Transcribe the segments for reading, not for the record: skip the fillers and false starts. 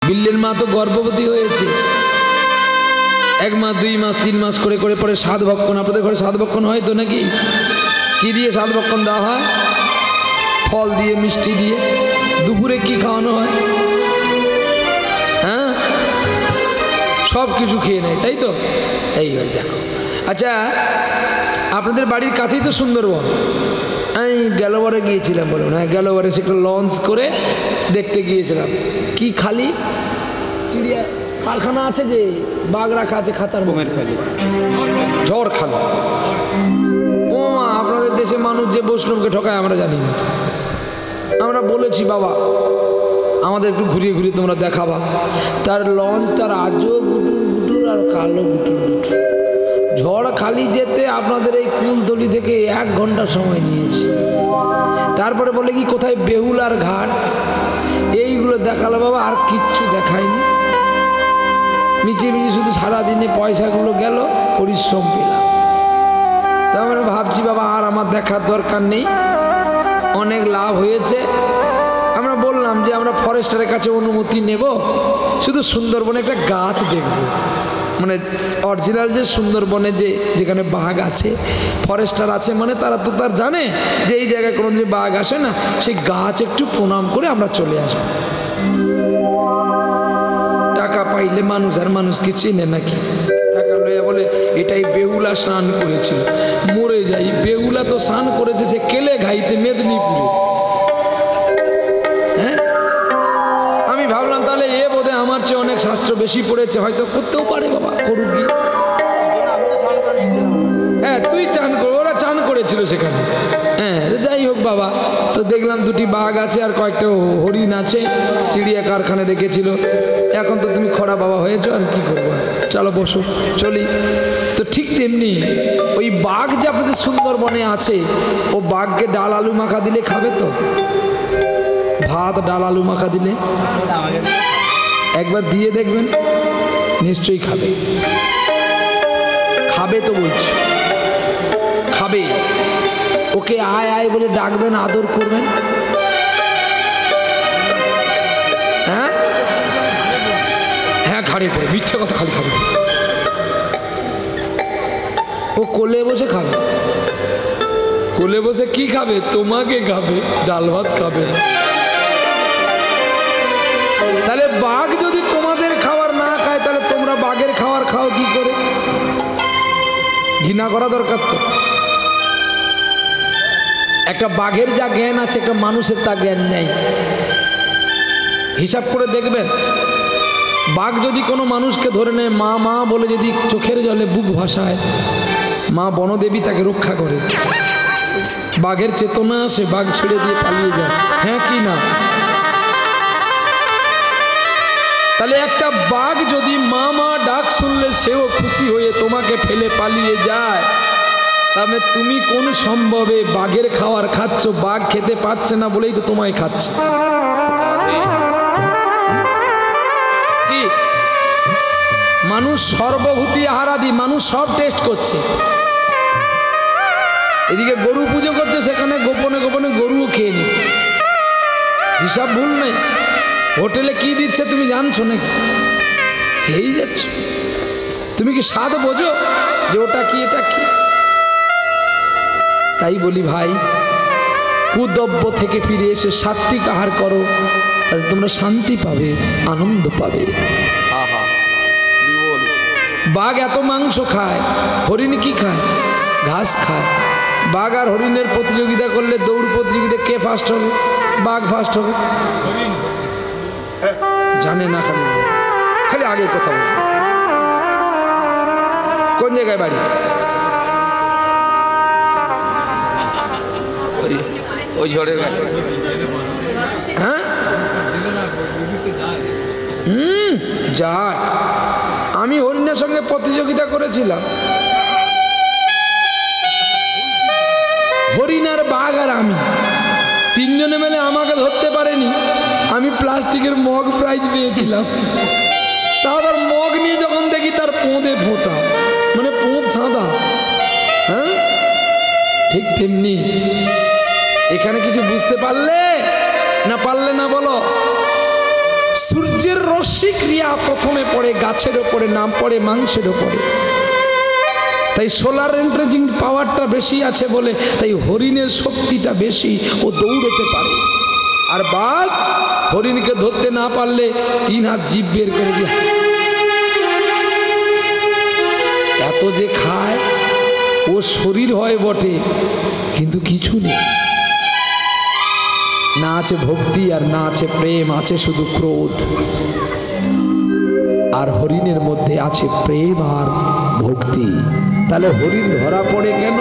বিল্লের মা তো গর্ভবতী হয়েছে, 1 মাস 2 মাস 3 মাস করে করে পরে সাত ভক্ষণ। আপনাদের ঘরে সাত ভক্ষণ হয় তো নাকি? কি দিয়ে সাত ভক্ষণ দেওয়া হয়? ফল দিয়ে, মিষ্টি দিয়ে। দুপুরে কি খাওয়ানো হয়? হ্যাঁ, সব কিছু খেয়ে নেয়, তাই তো? এইবার দেখো, আচ্ছা আপনাদের বাড়ির কাছেই তো সুন্দরবন। আমি গেলবারে গিয়েছিলাম, বলুন। হ্যাঁ, গেলবারে সেটা লঞ্চ করে দেখতে গিয়েছিলাম। কি খালি চিড়িয়া কারখানা আছে, যে বাঘ রাখা আছে খাঁচার বোমের খালি, ঝড় খালি। ও মা, আপনাদের দেশে মানুষ যে বৈষ্ণবকে ঠকায় আমরা জানি না। আমরা বলেছি বাবা আমাদের একটু ঘুরিয়ে ঘুরিয়ে তোমরা দেখাবা। তার লঞ্চ, তার আজও গুটুর গুটুর আর কালো গুটুর গুটুর। ঝড় খালি যেতে আপনাদের এই কুলতলি থেকে 1 ঘন্টা সময় নিয়েছে। তারপরে বলে কি কোথায় বেহুলার ঘাট, এইগুলো দেখালো বাবা, আর কিচ্ছু দেখায়নি। মিচিয়ে মিচিয়ে শুধু সারাদিনে পয়সাগুলো গেল, পরিশ্রম পেলাম। তারপরে ভাবছি বাবা আর আমার দেখার দরকার নেই, অনেক লাভ হয়েছে। আমরা বললাম যে আমরা ফরেস্টারের কাছে অনুমতি নেব, শুধু সুন্দরবনে একটা গাছ দেখব। মানে অরিজিনাল যে সুন্দরবনে যেখানে বাঘ আছে, ফরেস্টার আছে, মানে তারা তো তার জানে যে এই জায়গায় কোনো দিন বাঘ আসে না, সেই গাছ একটু প্রণাম করে আমরা চলে আসবো। টাকা পাইলে মানুষ আর মানুষকে চেনে নাকি? টাকা লইয়া বলে এটাই বেহুলা স্নান করেছিল। মরে যাই, বেহুলা তো স্নান করেছে সে কেলে ঘাইতে মেদিনীপুরে। হ্যাঁ, আমি ভাবলাম তাহলে এ বোধে আমার চেয়ে অনেক শাস্ত্র বেশি পড়েছে, হয়তো করতেও পারে। বাবা করুক গিয়ে। হ্যাঁ, তুই চান কর, ওরা চান করেছিল সেখানে। হ্যাঁ, যাই হোক বাবা, তো দেখলাম 2টি বাঘ আছে আর কয়েকটা হরিণ আছে, চিড়িয়া কারখানা রেখেছিল। এখন তো তুমি খরা বাবা হয়েছো, আর কি করবো, চলো বসো চলি। তো ঠিক তেমনি ওই বাঘ যে আপনাদের সুন্দরবনে আছে, ও বাঘকে ডাল আলু মাখা দিলে খাবে তো? ভাত ডাল আলু মাখা দিলে একবার দিয়ে দেখবেন, নিশ্চয়ই খাবে। খাবে তো বলছি, খাবে। ওকে আয় আয় বলে ডাকবেন, আদর করবেন। হ্যাঁ হ্যাঁ, ঘাড়ে পড়ে মিথ্যে কথা খালি খাবে। ও কোলে বসে খাবে। কোলে বসে কি খাবে? তোমাকে খাবে, ডাল ভাত খাবে না। তাহলে বাঘ যদি তোমাদের খাবার না খায়, তাহলে তোমরা বাঘের খাবার খাও কি করে? ঘৃণা করা দরকার তো। একটা বাঘের যা জ্ঞান আছে, একটা মানুষের তা জ্ঞান নেই। হিসাব করে দেখবেন, বাঘ যদি কোনো মানুষকে ধরে নেয়, মা মা বলে যদি চোখের জলে বুক ভাসায়, মা বনদেবী তাকে রক্ষা করে। বাঘের চেতনা সে বাঘ ছেড়ে দিয়ে পালিয়ে যায়। হ্যাঁ কি না? তাহলে একটা বাঘ যদি মা মা ডাক শুনলে সেও খুশি হয়ে তোমাকে ফেলে পালিয়ে যায়, তবে তুমি কোন সম্ভবে বাঘের খাবার খাচ্ছ? বাঘ খেতে পাচ্ছে না বলেই তো তোমায় খাচ্ছে। কি মানুষ সর্বভূতি আহারাদি, মানুষ সব টেস্ট করছে। এদিকে গরু পুজো করছে, সেখানে গোপনে গোপনে গরুও খেয়ে নিচ্ছে। হিসাব ভুল নেই। হোটেলে কি দিচ্ছে তুমি জানছো নাকি? খেয়েই যাচ্ছ। তুমি কি স্বাদ বোঝো যে ওটা কি এটা কি? তাই বলি ভাই, কুদ্রব্য থেকে ফিরে এসে সাত্বিক আহার করো, তাহলে তোমরা শান্তি পাবে, আনন্দ পাবে। বাঘ এত মাংস খায়, হরিণ কি খায়? ঘাস খায়। বাঘ আর হরিণের প্রতিযোগিতা করলে, দৌড় প্রতিযোগিতা কে ফার্স্ট হবে? বাঘ ফার্স্ট হবে। জানে না, খালি খালি আগে কথা বল। কোন জায়গায় বাড়ি? ওই ঝড়ের কাছে। হ্যাঁ, যায়। আমি হরিণের সঙ্গে প্রতিযোগিতা করেছিলাম। হরিণ আর বাঘ আর আমি, 3 জনে মিলে আমাকে ধরতে পারেনি। আমি প্লাস্টিকের মগ প্রাইজ পেয়েছিলাম। তারপর মগ নিয়ে যখন দেখি তার পোঁদে ফোঁটা, মানে পোঁদ সাদা। হ্যাঁ, ঠিক তেমনি এখানে কিছু বুঝতে পারলে না পারলে না বলো? সূর্যের রশ্মি ক্রিয়া প্রথমে পড়ে গাছের ওপরে, নাম পড়ে মাংসের ওপরে। তাই সোলার এনার্জি পাওয়ারটা বেশি আছে বলে তাই হরিণের শক্তিটা বেশি, ও দৌড়তে পারে। আর বাঘ হরিণকে ধরতে না পারলে 3 হাত জিভ বের করে দিয়ে এত যে খায়, ও শরীর হয় বটে কিন্তু কিছু নেই, না আছে ভক্তি আর না আছে প্রেম, আছে শুধু ক্রোধ। আর হরিণের মধ্যে আছে প্রেম আর ভক্তি। তাহলে হরিণ ধরা পড়ে কেন?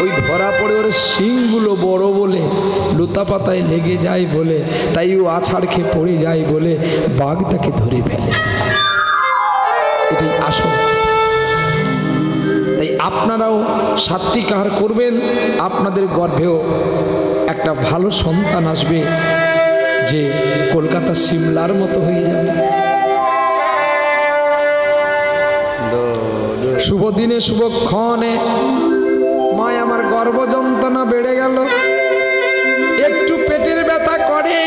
ওই ধরা পড়ে ওর শিংগুলো বড় বলে, লতা পাতায় লেগে যায় বলে, তাই ও আছাড় খেয়ে পড়ে যায় বলে বাঘ তাকে ধরে ফেলে। এটাই আসল। তাই আপনারাও সাত্বিক আহার করবেন, আপনাদের গর্ভেও একটা ভালো সন্তান আসবে যে কলকাতা সিমলার মতো হয়ে যাবে। শুভ দিনে শুভক্ষণে মায় আমার গর্ভ যন্ত্রণা বেড়ে গেল, একটু পেটের ব্যথা করে,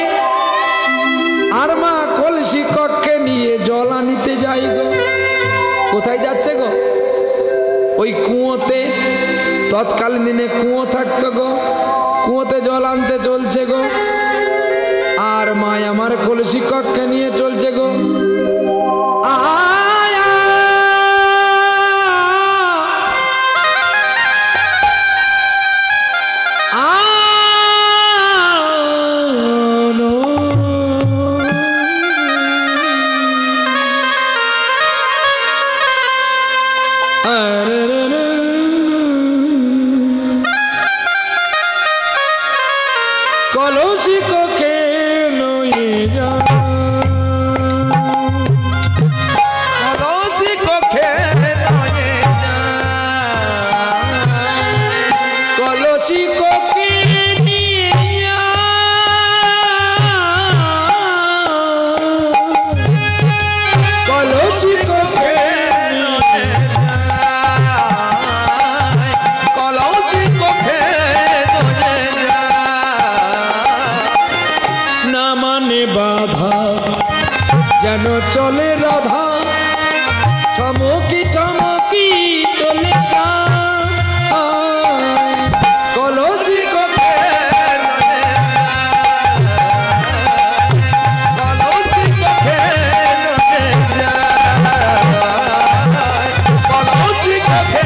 আর মা কলসি কক্ষে নিয়ে জল আনিতে যাই গো। কোথায় যাচ্ছে গো? ওই কুয়োতে, তৎকালীন দিনে কুয়ো থাকতো গো, কুয়োতে জল আনতে চলছে গো। আর মায় আমার কলসি কক্ষে নিয়ে চলছে গো। কলসি কক্ষে নয়ে যা, কলসি কক্ষে নয়ে যা, কলসি কক্ষে নিয়ে যা, কলসি কক্ষে বাধা যেন চলে রাধা, ঠমকি ঠমকি চলে যায়, কলসি কক্ষে কলসি কক্ষে কলসি কক্ষে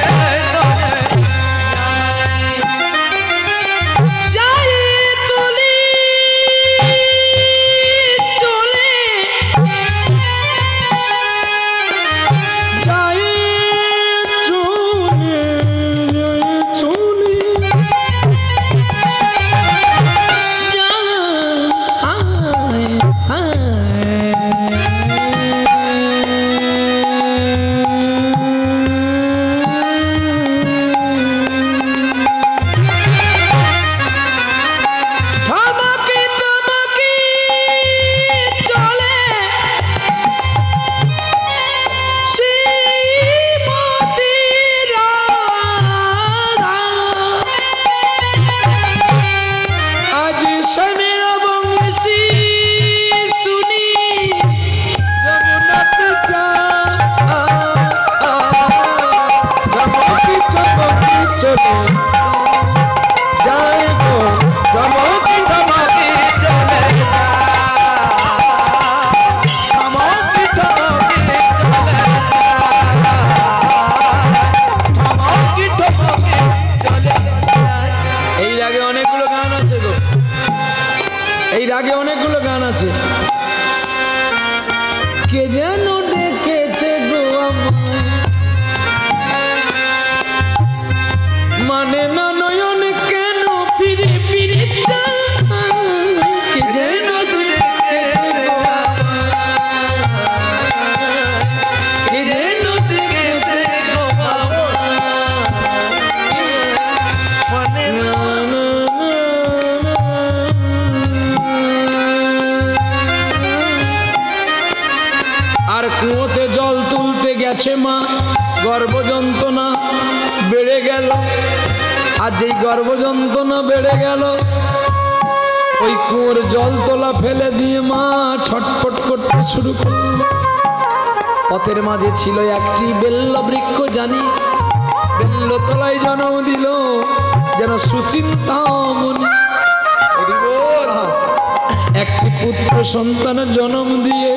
আগে অনেকগুলো গান আছে। কে যেন ডেকেছে গো মানে না নয়ন কেন ফিরে ফিরে কে যেন ডেকেছে গো কে যেন ডেকেছে গো মানে আর কুয়োতে জল তুলতে গেছে মা, গর্ভ যন্ত্রণা বেড়ে গেল। আর যেই গর্ভ যন্ত্রণা বেড়ে গেল ওই কুয়োর জল তোলা ফেলে দিয়ে মা ছটফট করতে শুরু করল। পথের মাঝে ছিল একটি বেল্ল বৃক্ষ, জানি বেল্ল তলায় জন্ম দিল যেন সুচিন্তামণি। একটি পুত্র সন্তানের জন্ম দিয়ে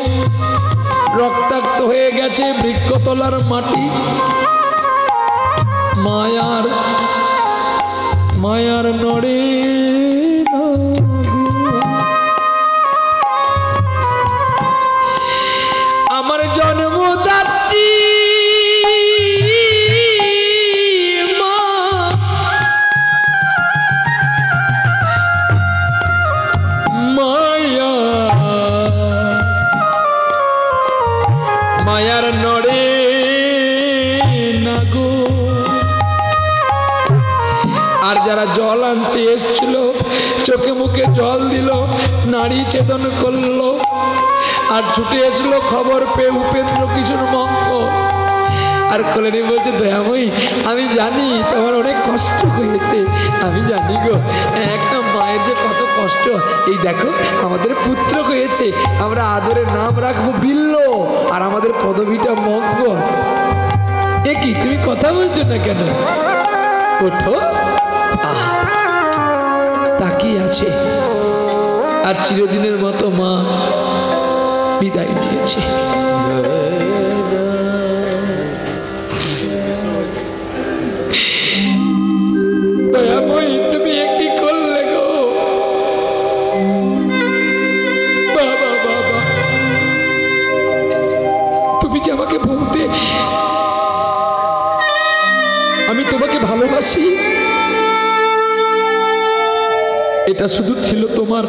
রক্তাক্ত হয়ে গেছে বৃক্ষতলার মাটি। মায়ার নড়ে আমার জন্মদাত্রী মা, মায়ার নড়ে না গো। আর যারা জল আনতে এসছিল চোখে মুখে জল দিল, নারী চেতন করলো। আর ছুটে এসলো খবর পেয়ে উপেন্দ্র কিশোর মঙ্গল। আর কোলে বলছে, দয়াময়ী আমি জানি তোমার অনেক কষ্ট হয়েছে, আমি জানি গো, একটা মায়ের যে কত কষ্ট। এই দেখো আমাদের পুত্র হয়েছে, আমরা আদরের নাম রাখবো বিল্ল, আর আমাদের পদবীটা মঙ্গল। এ কি তুমি কথা বলছো না কেন? ওঠো। তাকিয়ে আছে। আর চিরদিনের মতো মা বিদায় নিয়েছে। দয়াময়ী তুমি কি করলে গো? বাবা বাবা, তুমি যে আমাকে বলতে আমি তোমাকে ভালোবাসি, এটা শুধু ছিল তোমার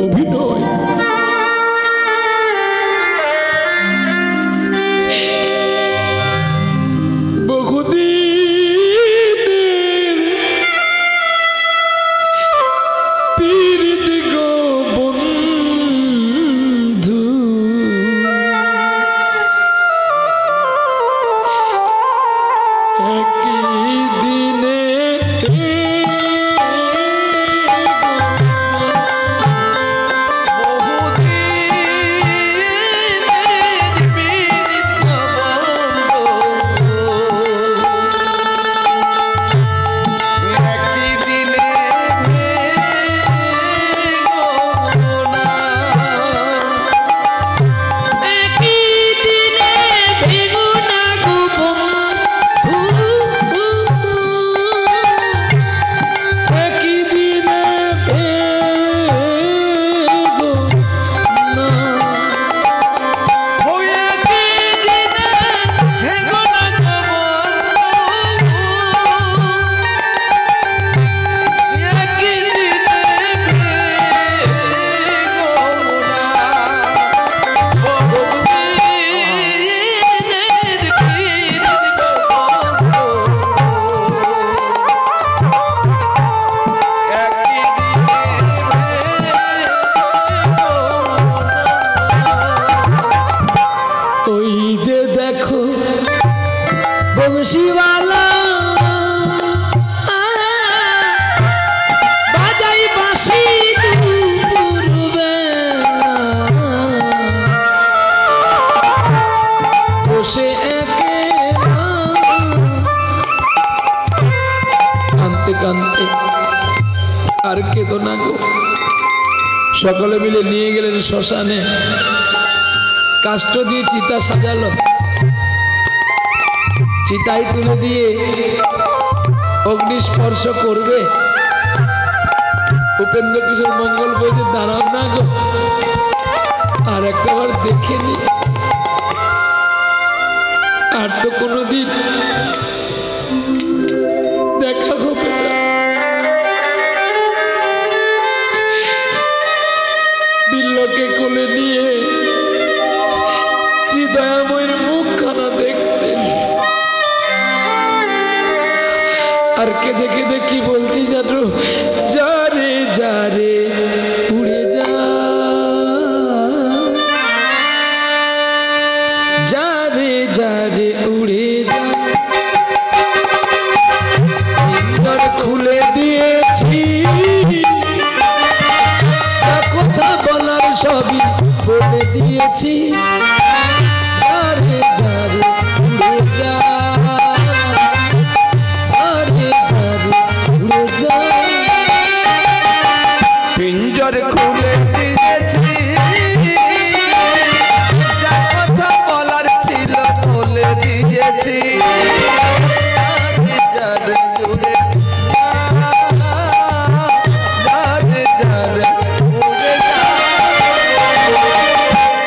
অভিনয়। বহুদিনের পীড়িত গো বন্ধু, একই দিনে বংশীওয়ালা বাজাই বাঁশি বসে কাঁদতে কাঁদতে আর কেঁদো না গো। সকলে মিলে নিয়ে গেলেন শ্মশানে, কাষ্ঠ দিয়ে চিতা সাজালো, চিতায় তুলে দিয়ে অগ্নিস্পর্শ করবে। উপেন্দ্র কিশোর মঙ্গল বলছে, দাঁড়াও না গো, আর একটাবার দেখে নি, আর তো কোনোদিন দেখা হবে না। বিল্লকে কোলে নিয়ে স্ত্রী দয়াময়ের মুখখানা দেখছেন, আর কেঁদে কেঁদে কি বলছি জানো, যারে যারে উড়ে যা, যারে যারে উড়ে যা, ইন্দর খুলে দিয়েছি দিয়েছি ঝাড়ে ঝাড়ে উড়ে যা, ঝাড়ে ঝাড়ে উড়ে যা। পিঞ্জর খুলে দিয়েছি, যা কথা বলার ছিল বলে দিয়েছি।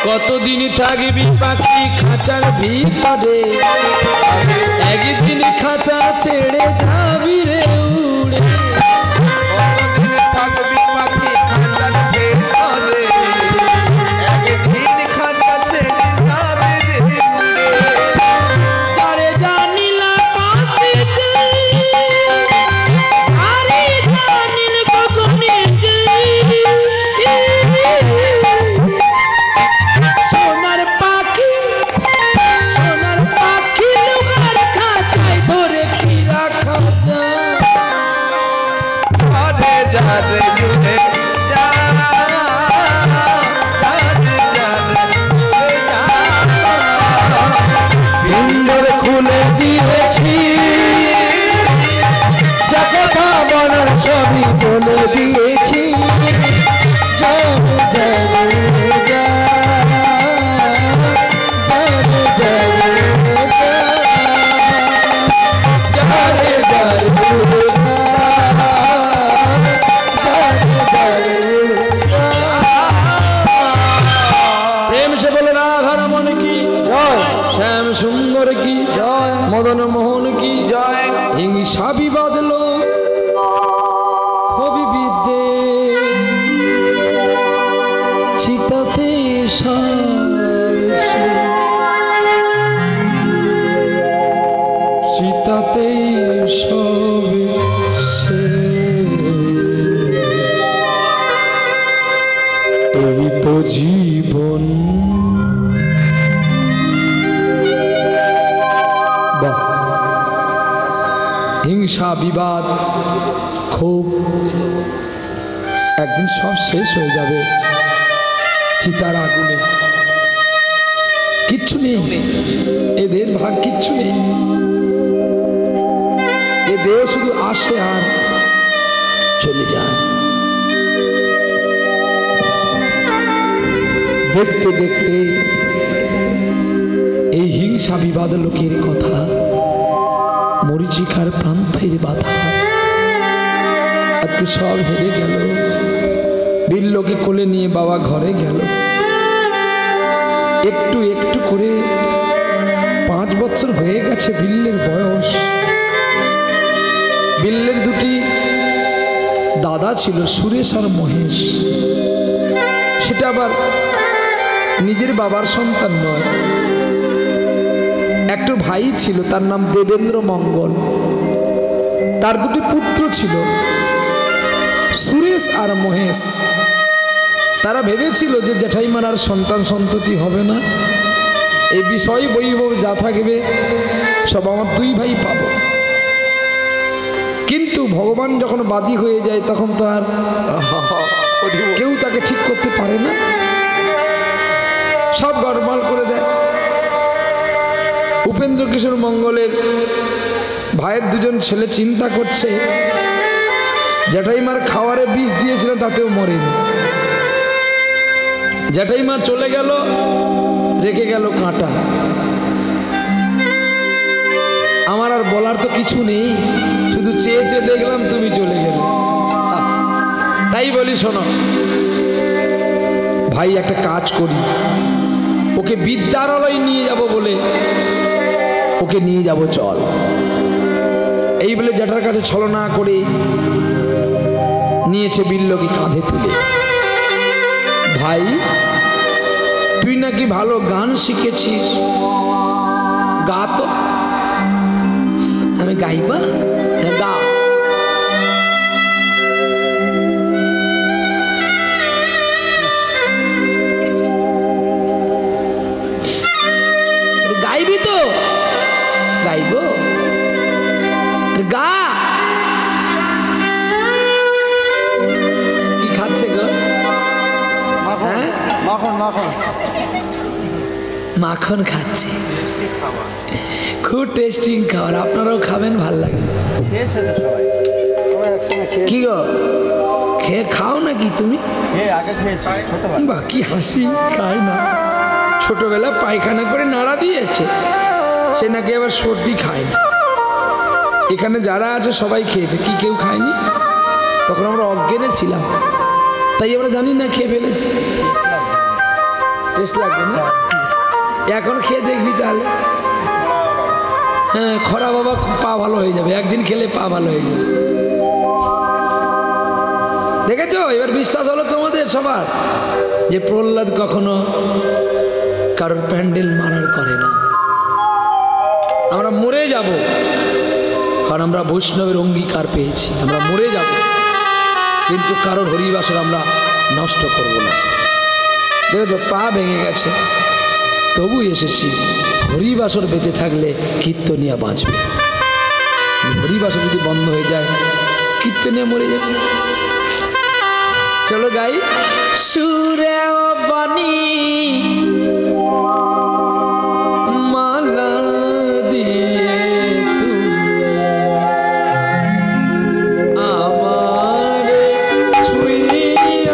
কতদিন থাকবি পাখি খাঁচার ভিতরে, একদিন খাঁচা ছেড়ে যাবি রে উড়ে। কতদিন থাকবি পাখি খাঁচার ভিতরে, একদিন খাঁচা ছেড়ে যাবি রে উড়ে। যারে জানিলা কাঁপিছে, আরে জানিল গগনে যে, সোনার পাখি লোহার খাঁচায় ধরে কি রাখা যায়। ঝাড়ে ঝাড়ে উড়ে যা, ঝাড়ে ঝাড়ে উড়ে যা। পিঞ্জর খুলে দিয়েছি, যা কথা বলার সবই বলে দিয়েছি। ঝাড়ে ঝাড়ে উড়ে যা, ঝাড়ে ঝাড়ে উড়ে যা, ঝাড়ে ঝাড়ে উড়ে যা, ঝাড়ে ঝাড়ে উড়ে যা। প্রেম সে বলে রাধা রমন কি জয়, শ্যাম সুন্দর কি জয়, মদন মোহন কি জয়। হিংসা বিবাদলো কবি বিদ্যে চিতাতে চিতাতে সব এই তো জীবন। বাহ! হিংসা বিবাদ খুব একদিন সব শেষ হয়ে যাবে চিতার আগুনে। কিচ্ছু নেই, এদের ভাগ কিচ্ছু নেই। এ দেহ শুধু আসে আর চলে যায়। দেখতে দেখতে এই হিংসা বিবাদ লোকের কথা মরীচিকার প্রান্তের বাধা আজকে সব হেরে গেল। বিল্লকে কোলে নিয়ে বাবা ঘরে গেল। একটু একটু করে 5 বছর হয়ে গেছে বিল্লের বয়স। বিল্লের দুটি দাদা ছিল, সুরেশ আর মহেশ। সেটা আবার নিজের বাবার সন্তান নয়, একটা ভাই ছিল তার নাম দেবেন্দ্র মঙ্গল। তার দুটি পুত্র ছিল সুরেশ আর মহেশ। তারা ভেবেছিল যে জেঠাইমার আর সন্তান সন্ততি হবে না, এই বিষয় বৈভব যা থাকবে সব আমার 2 ভাই পাবো। কিন্তু ভগবান যখন বাদী হয়ে যায় তখন তো আর কেউ তাকে ঠিক করতে পারে না, সব গড়বড় করে দেয়। উপেন্দ্র কিশোর মঙ্গলের ভাইয়ের 2জন ছেলে চিন্তা করছে, জেঠাইমার খাওয়ারে বিষ দিয়েছিলেন তাতেও মরেনি। জেঠাইমা চলে গেল, রেখে গেল কাঁটা। আমার আর বলার তো কিছু নেই, শুধু চেয়ে চেয়ে দেখলাম তুমি চলে গেলে। তাই বলি শোনো ভাই, একটা কাজ করি, ওকে বিদ্যালয় নিয়ে যাব বলে ওকে নিয়ে যাব, চল। এই বলে জ্যাঠার কাছে ছলনা করে নিয়েছে বিল্লকে কাঁধে তুলে। ভাই, তুই নাকি ভালো গান শিখেছিস, গা তো। আমি গাইবা? হ্যাঁ, গা। গাইবি তো? গাইব, গা। কি খাচ্ছে গো? মাখন, হ্যাঁ? মাখন, মাখন খাচ্ছে, খুব টেস্টিং খাবার। আপনারাও খাবেন, ভাল লাগে। কি গো, খেয়ে খাও নাকি তুমি? বা কি হাসি, খায় না। ছোটবেলা পায়খানা করে নাড়া দিয়েছে, সে নাকি আবার সর্দি খায় না। এখানে যারা আছে সবাই খেয়েছে, কি কেউ খায়নি? তখন আমরা অজ্ঞানে ছিলাম, তাই আমরা জানি না, খেয়ে ফেলেছি। টেস্ট লাগবে না? এখন খেয়ে দেখবি তাহলে। হ্যাঁ, খরা বাবা পা ভালো হয়ে যাবে, একদিন খেলে পা ভালো হয়ে যাবে। দেখেছো, এবার বিশ্বাস হলো তোমাদের সবার যে প্রহ্লাদ কখনো কারোর প্যান্ডেল মারার করে না। আমরা মরে যাব, কারণ আমরা বৈষ্ণবের অঙ্গীকার পেয়েছি। আমরা মরে যাব, কিন্তু কারোর হরিবাসর আমরা নষ্ট করব না। দেখেছো, পা ভেঙে গেছে, তবু এসেছি। হরিবাসর বেঁচে থাকলে কীর্তনিয়া বাঁচবে। হরিবাসর যদি বন্ধ হয়ে যায়, কীর্তনিয়া মরে যাবে। চলো গাই। সুরে বাণী মালা দিয়ে আমার ছুঁইয়া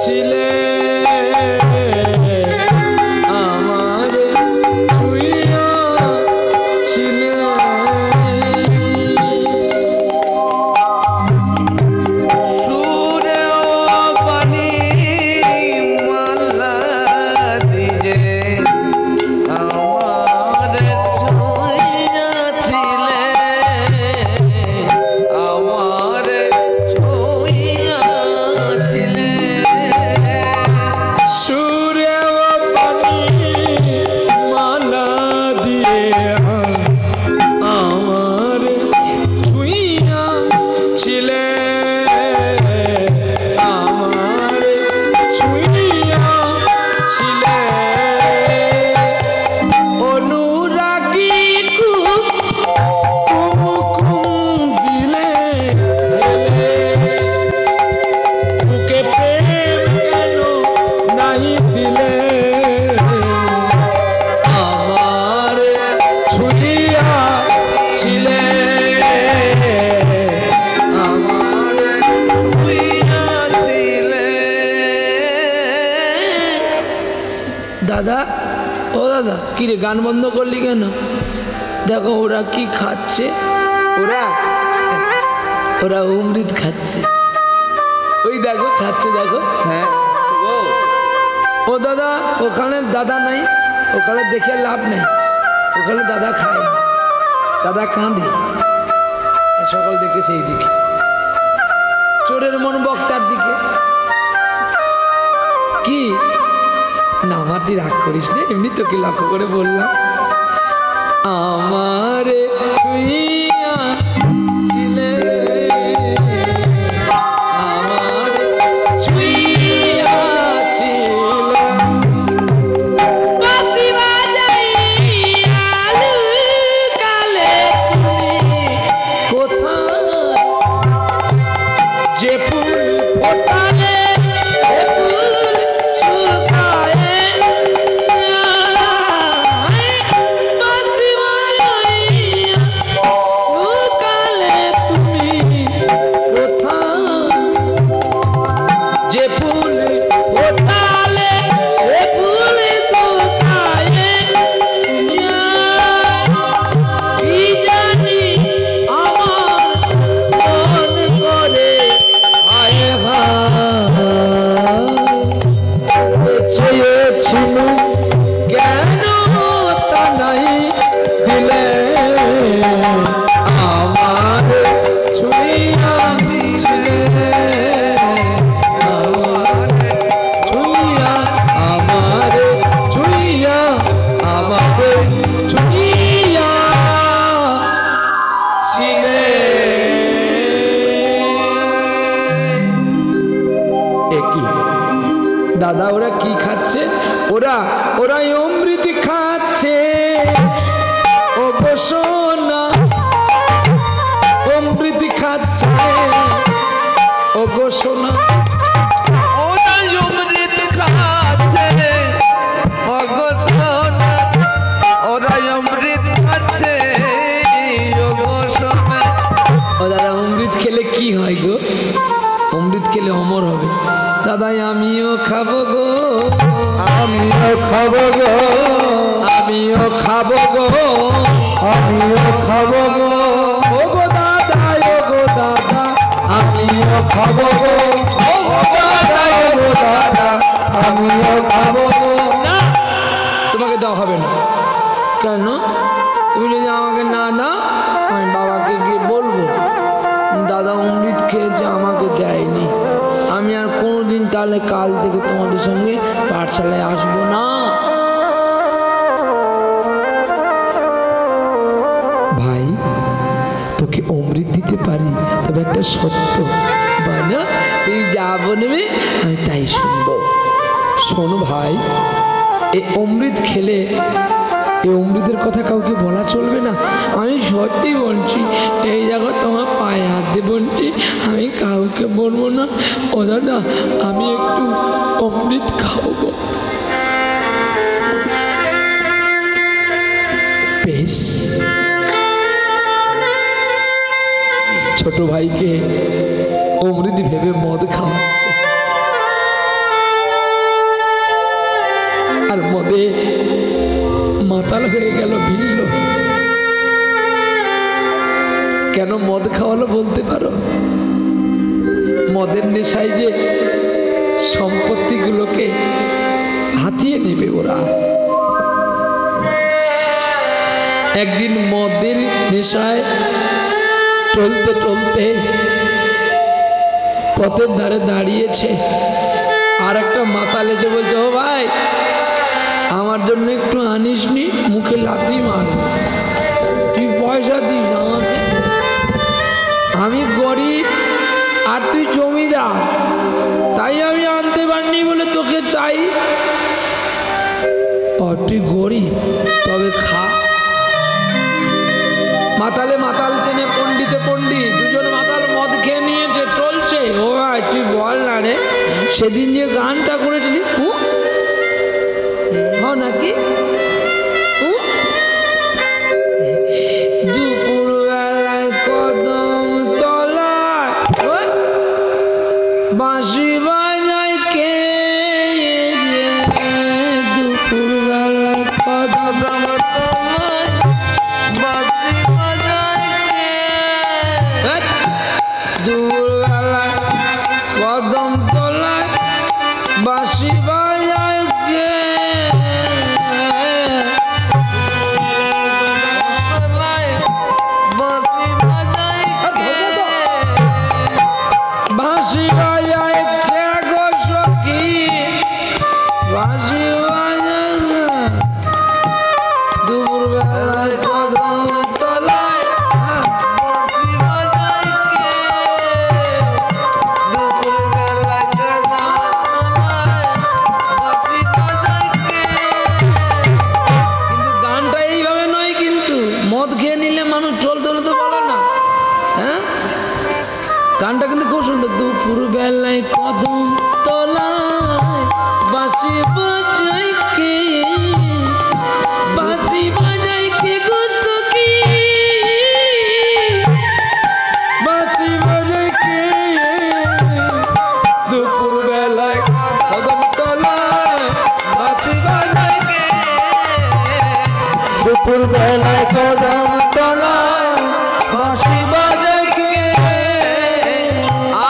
ছিলে, আমার ছুঁইয়া ছিলে। দাদা, ও দাদা, কি রে গান বন্ধ করলি কেন? দেখো ওরা কি খাচ্ছে, ওরা ওরা অমৃত খাচ্ছে। ওই দেখো খাচ্ছে, দেখো। হ্যাঁ ও দাদা, ওখানে দাদা নাই, ওখানে দেখে লাভ নেই। ওখানে দাদা খায় না, দাদা কাঁদে। সকল দেখছে সেই দিকে, চোরের মন বক্তার দিকে। কি না, মাটি রাগ করিস না, এমনি তোকে লক্ষ্য করে বললাম। আমারে ছুঁইয়া ছিলে, আমারে ছুঁইয়া ছিলে, বাঁশি বাজাইয়া লুকালে তুমি কোথায়, যে ফুল ফোটালে সে ফুল শুকায়। বাঁশি বাজাইয়া লুকালে তুমি কোথায়, যে ফুল ফোটালে সে ফুল শুকায়। কি জানি আমার মন করে হায় হায়, চেয়েছিল জ্ঞান তা নাই দিলে, আমার ছুঁইয়া ছিলে, আমার ছুঁইয়া, আমার ছুঁইয়া, আমার ছুঁইয়া ছিলে। একই দাদা, ওরা কি খাচ্ছে? ওরা ওরা অমৃত খাচ্ছে। ও গোসোনা অমৃত খাচ্ছে, ও গোসোনা ওরা অমৃত খাচ্ছে। খাবো গো, আমিও খাবো গো, আমিও খাবো গো, ও গো দাদা, ও গো দাদা, আমিও খাবো গো, ও দাদা, ও দাদা, আমিও খাবো গো। না তোমাকে দেওয়া হবে না। কেন? তুমি যদি আমাকে না দাও, আমি বাবাকে গিয়ে বলবো দাদা অমৃত খেয়েছে, আমাকে দেয়নি। আমি আর কোনোদিন তাহলে কাল থেকে তোমাদের সঙ্গে পাঠশালায় আসবো না। ভাই তোকে অমৃত দিতে পারি, তবে একটা সত্য বানা, তুই যা বলবি আমি তাই শুনবো। শোনো ভাই, এই অমৃত খেলে এই অমৃতের কথা কাউকে বলা চলবে না। আমি সত্যি বলছি, এই জায়গা তোমার পায়ে হাত দিয়ে বলছি, আমি কাউকে বলবো না। ও দাদা, আমি একটু অমৃত খাবো। বেশ, ছোট ভাইকে অমৃত ভেবে মদ খাওয়াচ্ছে, আর মদে মাতাল হয়ে গেল ভিন্ন। কেন মদ খাওয়ালো বলতে পারো? মদের নেশায় যে সম্পত্তিগুলোকে হাতিয়ে নেবে ওরা। একদিন মদের নেশায় টলতে টলতে পথের ধারে দাঁড়িয়েছে, আর একটা মাতাল এসে বলছে, ও ভাই আমার জন্য একটু আনিসনি, মুখে লাথি মার, তুই পয়সা দিস আমাকে, আমি গরিব আর তুই জমিদার, তাই আমি আনতে পারিনি বলে তোকে চাই। তুই গরিব তবে খা। মাতালে মাতাল চেনে, পণ্ডিতে পণ্ডিত, দুজন মাতাল মদ খেয়ে নিয়েছে, টলছে। ও ভাই তুই বল না রে, সেদিন যে গানটা করেছিলি নাকি দুপুর বেলায় কদম তলায় বাঁশি বাজায় কে, দুপুর বেলায় কদম তলায় বাঁশি বাজায় কে, দুপুর বেলায় কদম তলায় বাঁশি বাজায় কে, বাঁশি বাজায় কে গো সখী, বাঁশি বাজায় দুপুর বেলায় কদম তলায় বাঁশি বাজায় কে, দুপুর বেলায় কদম তলায় বাঁশি বাজায় কে। কিন্তু গানটা এইভাবে নয়, কিন্তু মদ খেয়ে নিলে মানুষ চলতে হলে তো বলো না, হ্যাঁ গানটা কিন্তু খুব সুন্দর। দুপুর বেলায় কদম তলায় বাঁশি বাজায় কে, বাঁশি বাজায় কে গো সখী, বাঁশি বাজায় কে, দুপুর বেলায় কদম তলায় বাঁশি বাজায় কে, দুপুর বেলায় কদম তলায় বাঁশি বাজায় কে।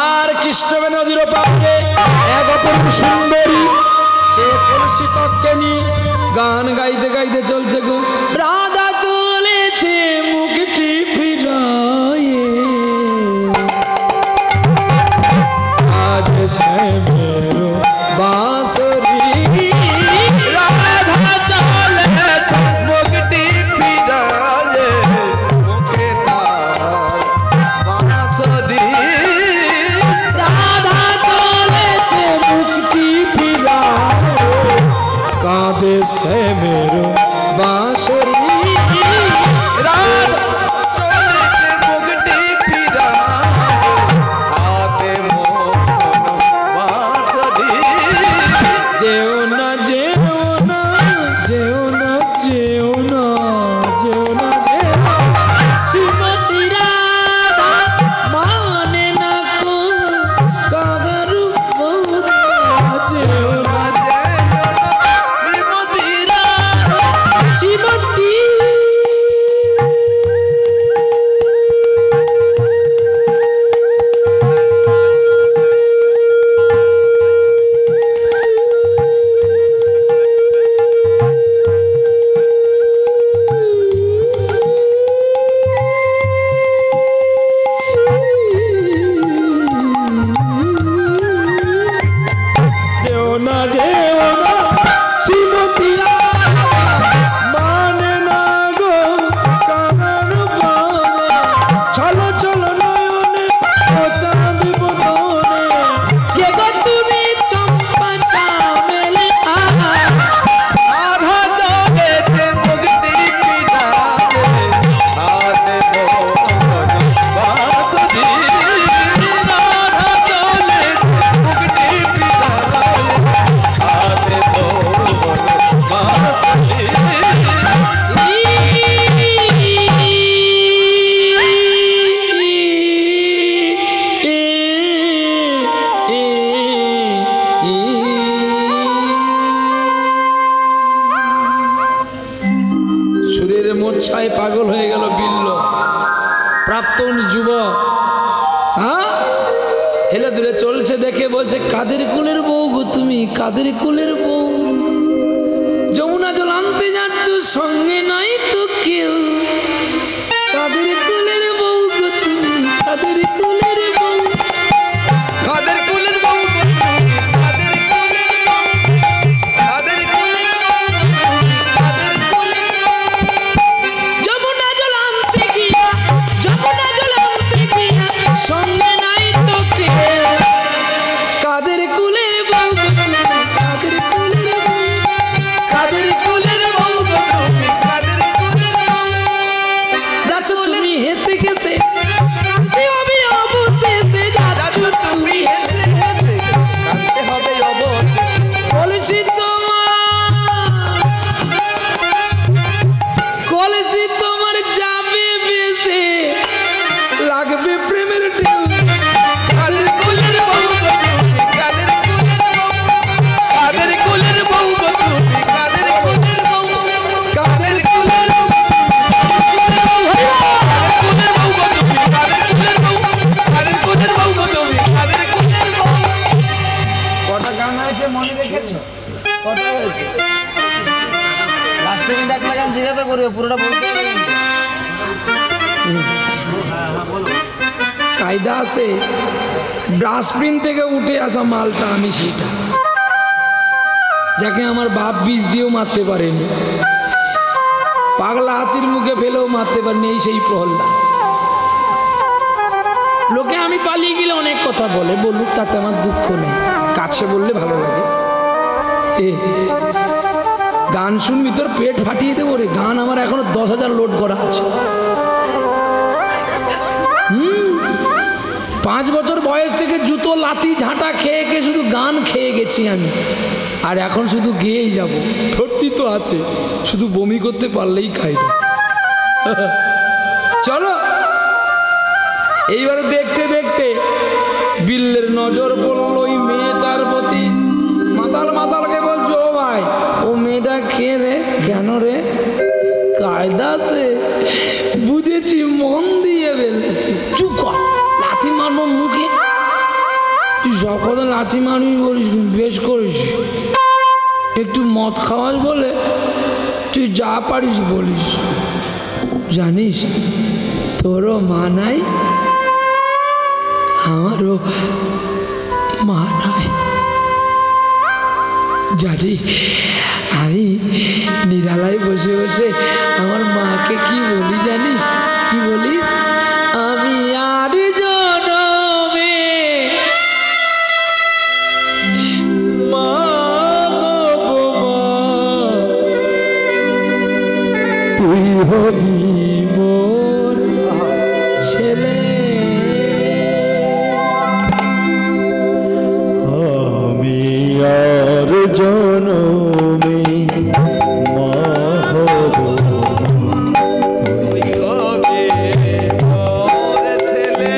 আর কৃষ্ণবে নদীর পাড়ে এক অপূর্ব সুন্দরী, সে কলসি কক্ষে নিয়ে গান গাইতে গাইতে চলছে গো। রাধা চলেছে মুখটি ফিরায়ে, আজ শ্যামের বাঁশরি, রাধা চলেছে মুখটি ফিরায়ে, মুখে তার বাঁশরি, রাধা চলেছে মুখটি ফিরায়ে, কাঁদে শ্যামের বাঁশরি, রাধা চলেছে মুখটি ফিরায়ে, হাতে মোহন বাঁশরি, যেও না যেও না যেও না যেও না যেও না যেও না, শ্রীমতী রাধা মানে না কো কাগারু যেও না যেও না, শ্রীমতী নেশায় পাগল হয়ে গেল বিল্ল, প্রাক্তন যুবক। হ্যাঁ, হেলে দুলে চলছে দেখে বলছে, কাদের কুলের বউ গো তুমি, কাদের কুলের বউ? যমুনা জল আনতে যাচ্ছ, সঙ্গে নাই তো কেউ। কাদের কুলের বউ গো তুমি, কাদের কুলের বউ? কাদের কুলের বউ গো তুমি, কাদের কুলের বউ? কাদের কুলের বউ গো তুমি, কাদের কুলের বউ? যমুনা জল আনতে গিয়া, যমুনা জল আনতে গিয়া, সঙ্গে নাই তো কেউ। কাদের কুলের বউ গো তুমি, কাদের কুলের বউ? কাদের কুলের বউ গো তুমি, কাদের কুলের বউ? যাচ্ছ তুমি হেসে গেছে, কাঁদতে হবে অবশেষে। যাচ্ছ তুমি হেসে হেসে কাঁদতে হবে অবশেষে। কলসি তোমার, কলসি তোমার যাবে বেশে, লাগবে প্রেমের ঢেউ। কাদের কুলের বউ গো তুমি, কাদের কুলের বউ? কাদের কুলের বউ গো তুমি, কাদের কুলের বউ? কাদের কুলের বউ? কাদের কুলের বউ গো তুমি, কাদের কুলের বউ? কাদের কুলের বউ গো তুমি, কাদের কুলের বউ? কটা গান হয়েছে মনে রেখেছো? কটা হয়েছে? লাস্টে কিন্তু একটা গান জিজ্ঞাসা করবে, পুরোটা বলতে হবে কিন্তু। কায়দা আছে, ডাস্টবিন থেকে উঠে আসা মালটা আমি, সেটা যাকে আমার বাপ বিষ দিয়েও মারতে পারেনি, পাগলা হাতির মুখে ফেলেও মারতে পারেনি, এই সেই প্রহ্লাদ। লোকে আমি পালিয়ে গেলে অনেক কথা বলে, বলুক, তাতে আমার দুঃখ নেই, কাছে বললে ভালো লাগে। গান শুনবি তোর পেট ফাটিয়ে দেবো রে। গান আমার এখনো 10,000 লোড করা আছে। 5 বছর বয়স থেকে জুতো লাতি ঝাঁটা খেয়ে খেয়ে শুধু গান খেয়ে গেছি আমি, আর এখন শুধু গেয়েই যাব। ভর্তি তো আছে, শুধু বমি করতে পারলেই খাই না। চলো, এইবারে দেখতে দেখতে বিল্লের নজর পড়লো ওই মেয়েটার প্রতি। মাতাল মাতালকে বলছো, ও ভাই, ও মেয়েটা কে রে? কেন রে? কায়দা আছে, বুঝেছি, মন দিয়ে বেলেছি। চুপ কর, লাথি মারবো মুখে। তুই সব কথা লাথি মারবি বলিস, বেশ করিস। একটু মদ খাওয়াস বলে তুই যা পারিস বলিস। জানিস তোরও মা নাই, আমারও মা নাই। জানি আমি নিরালায় বসে বসে আমার মাকে কি বলি জানিস? কি বলিস? আমি আর জনমে মা হবো মা, তুই হবি মোর ছেলে। আমি আর জনমে মা হব, তুই হবে মোর ছেলে।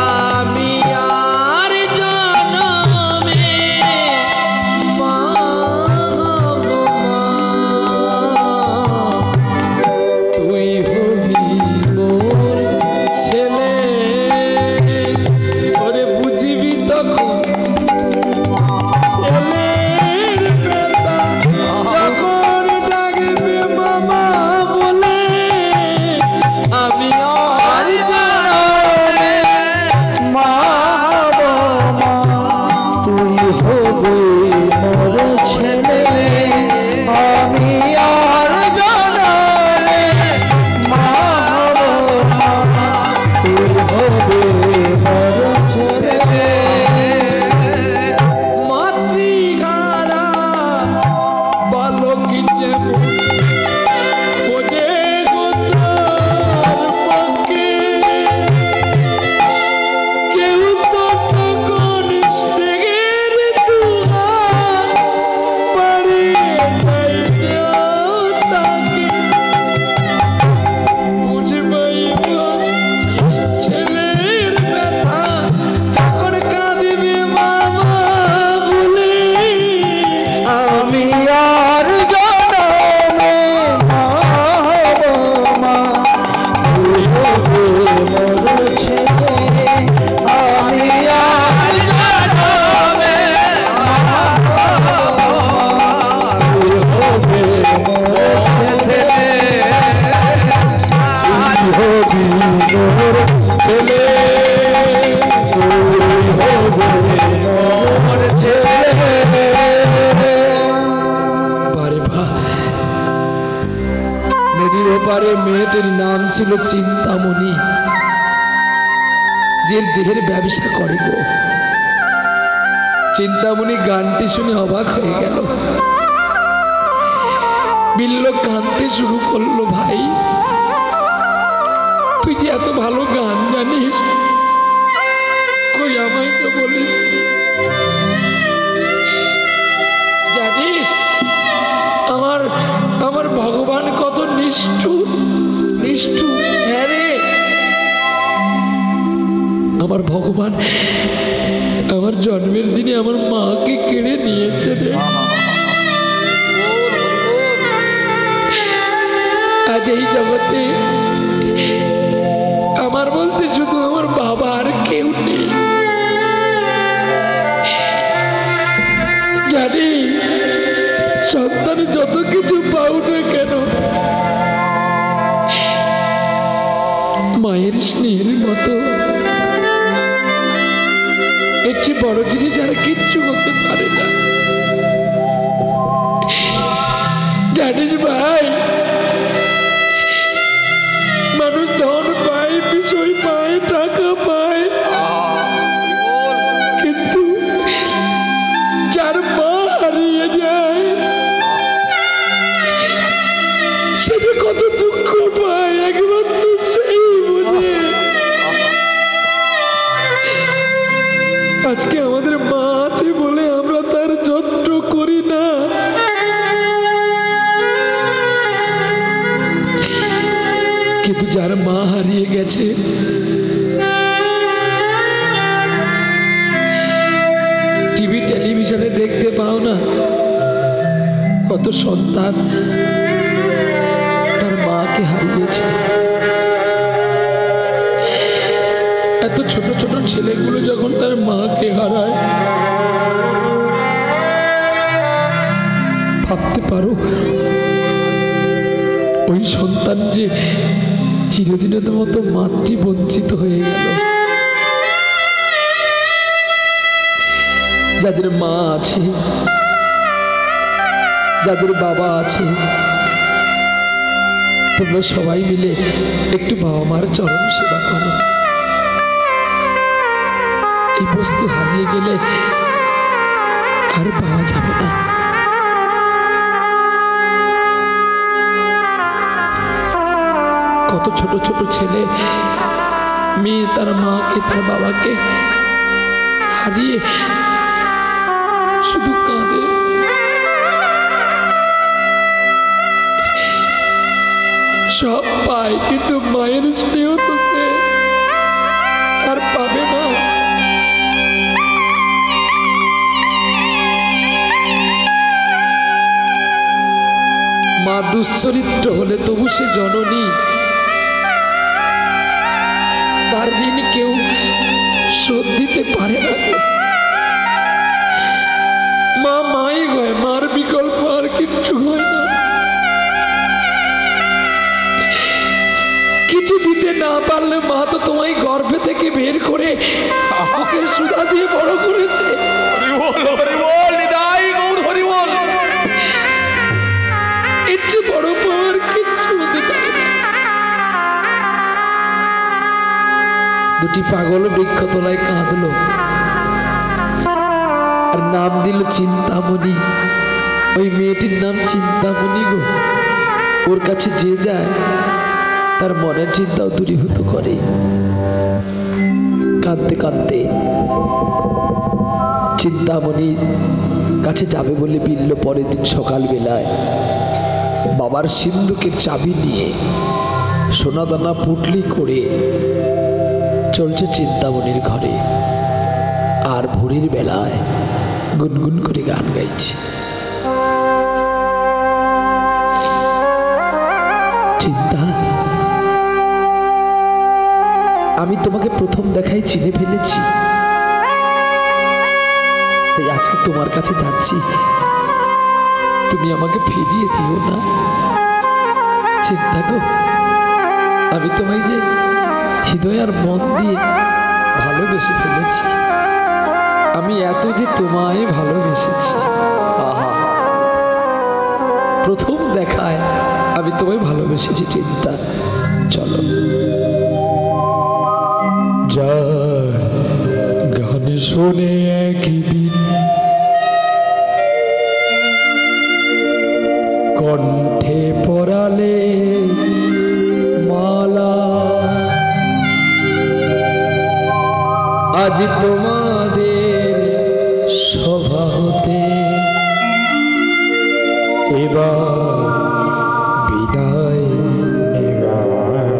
আমি আর জনমে মা হব মা, তুই হবি মোর ছেলে। ওরে বুঝিবি তখন ছেলের ব্যথা, যখন ডাকবে মামা বলে। আমি আর জনমে মা হব মা, তুই হবি মোর ছেলে। আমি আর জনমে মা হব মা, তুই হবি মোর ছেলে। মাতৃহারা বালক যেমন ওরে গোত্রার পক্ষে, কেউ তো তখন স্নেহের দুহাত মেয়েটির নাম ছিল চিন্তামণি, যে দেহের ব্যবসা করে গো। চিন্তামণি গানটি শুনে অবাক হয়ে গেল। বিল্ল কাঁদতে শুরু করলো, ভাই তুই যে এত ভালো গান জানিস, কই আমায় তো বলিস। জানিস আমার আমার ভগবান কত নিষ্ঠুর নিষ্ঠুর। হ্যাঁ রে, আমার ভগবান আমার জন্মের দিনে আমার মাকে কেড়ে নিয়েছে রে। আজ এই জগতে আমার বলতে শুধু আমার বাবা, আর কেউ নেই। জানি সন্তান যত কিছু পাও না কেন, মায়ের স্নেহের মতো এর চেয়ে বড় জিনিস আর কিচ্ছু করতে পারে না। জানিস ভাই, মানুষ ধন পায়, বিষয় পায়, টাকা পায়, কিন্তু যার মা হারিয়ে যায় সে যে কত দুঃখ পায় একমাত্র সেই বোঝে। আজকে আমাদের মা আছে বলে আমরা তার যত্ন করি না। কিন্তু যার মা হারিয়ে গেছে, টিভি টেলিভিশনে দেখতে পাও না কত সন্তান তার মাকে হারিয়েছে। এত ছোট ছোট ছেলেগুলো যখন তার মাকে হারায়, ভাবতে পারো ওই সন্তান যে চিরদিনের মতো মাতৃ বঞ্চিত হয়ে গেল। যাদের মা আছে, যাদের বাবা আছে, তোমরা সবাই মিলে একটু বাবা মার চরণ সেবা করো। এই বস্তু হারিয়ে গেলে আর পাওয়া যাবে না। কত ছোট ছোট ছেলে মেয়ে তার মাকে তার বাবাকে হারিয়ে শুধু কাঁদে। সব পায় কিন্তু মায়ের স্নেহ তো সে আর পাবে না। মা দুশ্চরিত্র হলে তবু সে জননী, তার ঋণ কেউ শোধ দিতে পারে না। মা মাই হয়, মার বিকল্প আর কিচ্ছু হয় না। কিছু দিতে না পারলে মা তো তোমায় গর্ভে থেকে বের করে বুকের সুধা দিয়ে বড় করেছে। এর চেয়ে বড় পাওয়ার কিচ্ছু হতে পারে না। দুটি পাগল বৃক্ষতলায় কাঁদলো আর নাম দিল চিন্তামণি। ওই মেয়েটির নাম চিন্তামণি গো। ওর কাছে যে যায় তার মনের চিন্তাও দূরীভূত করে। কাঁদতে কাঁদতে চিন্তামণির কাছে যাবে বলে বিল্ল পরের দিন সকালবেলায় বাবার সিন্ধুকের চাবি নিয়ে সোনাদানা পুটলি করে চলছে চিন্তামণির ঘরে। আর ভোরের বেলায় গুনগুন করে গান গাইছে। চিন্তা, আমি তোমাকে প্রথম দেখাই চিনে ফেলেছি, তাই আজকে তোমার কাছে যাচ্ছি, তুমি আমাকে ফিরিয়ে দিও না। চিন্তা গো, আমি তোমায় যে হৃদয় আর মন দিয়ে ভালোবেসে ফেলেছি। আমি এত যে তোমায় ভালোবেসেছি, প্রথম দেখায় আমি তোমায় ভালোবেসেছি চিন্তা। চলো যা গান শোনে একই দিন কণ্ঠে পরালে মালা, আজ তোমাদের সভা হতে এবার বিদায় নেওয়ার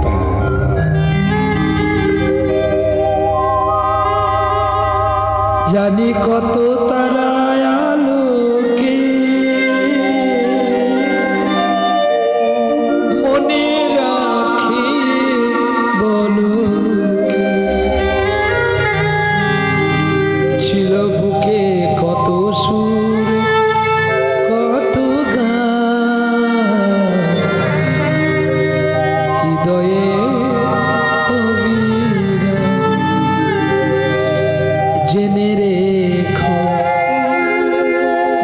পালা। জানি কত তারা আলোকে মনে রাখি বলো ছিল বুকে কত সুর কত গান হৃদয়ে অবিরাম। জেনে রেখো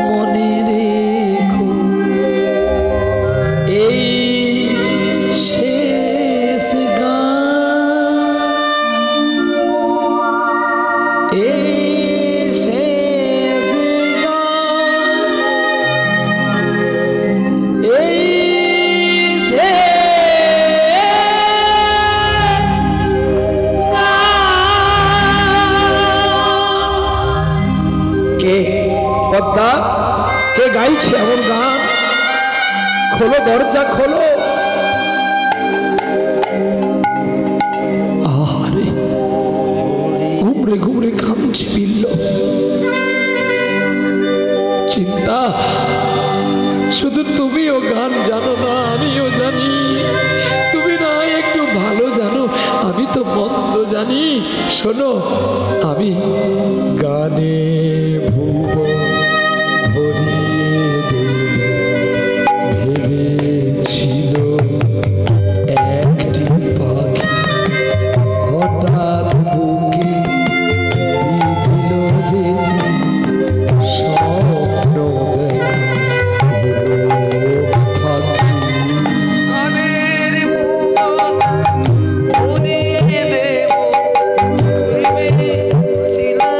মনে রেখো এই শেষ গান, এই শেষ গান, এই কে পদ্মা, কে গাইছে এমন গান? খোলো দরজা খোলো। আরে ঘুমরে ঘুমরে ঘামছে বিল্ল। চিন্তা শুধু তুমিও গান জানো না, আমিও জানি। তুমি না একটু ভালো জানো, আমি তো মন্দ জানি। শোনো, আমি গানে ভুবন ভরিয়ে দেব ভেবেছিল একটি পাখি হঠাৎ বুকে বিধিল যেতে স্বপ্ন দেখা হলো ফাঁকি। গানের ভুবন ভরিয়ে দেব ভেবেছিলাম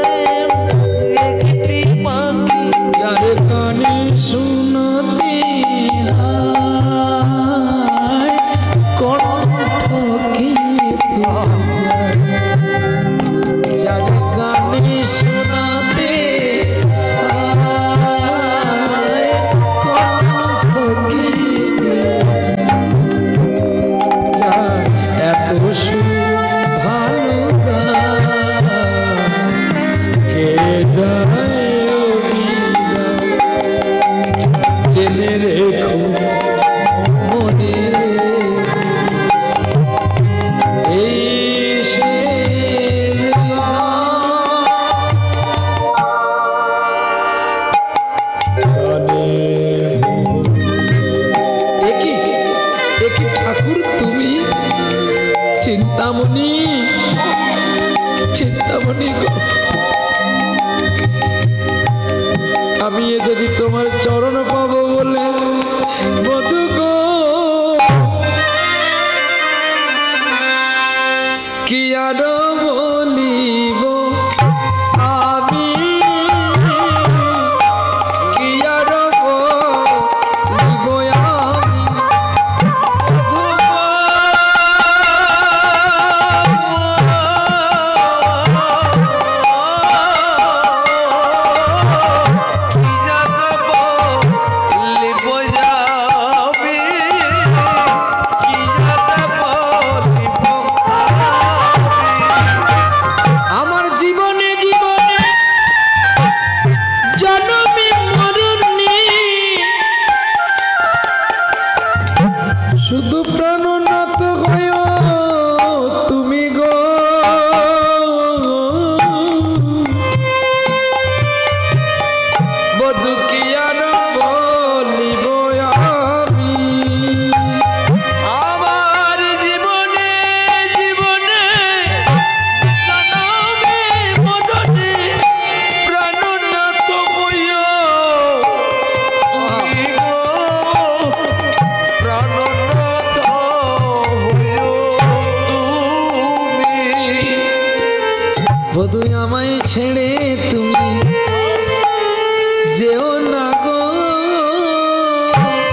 যেও না গো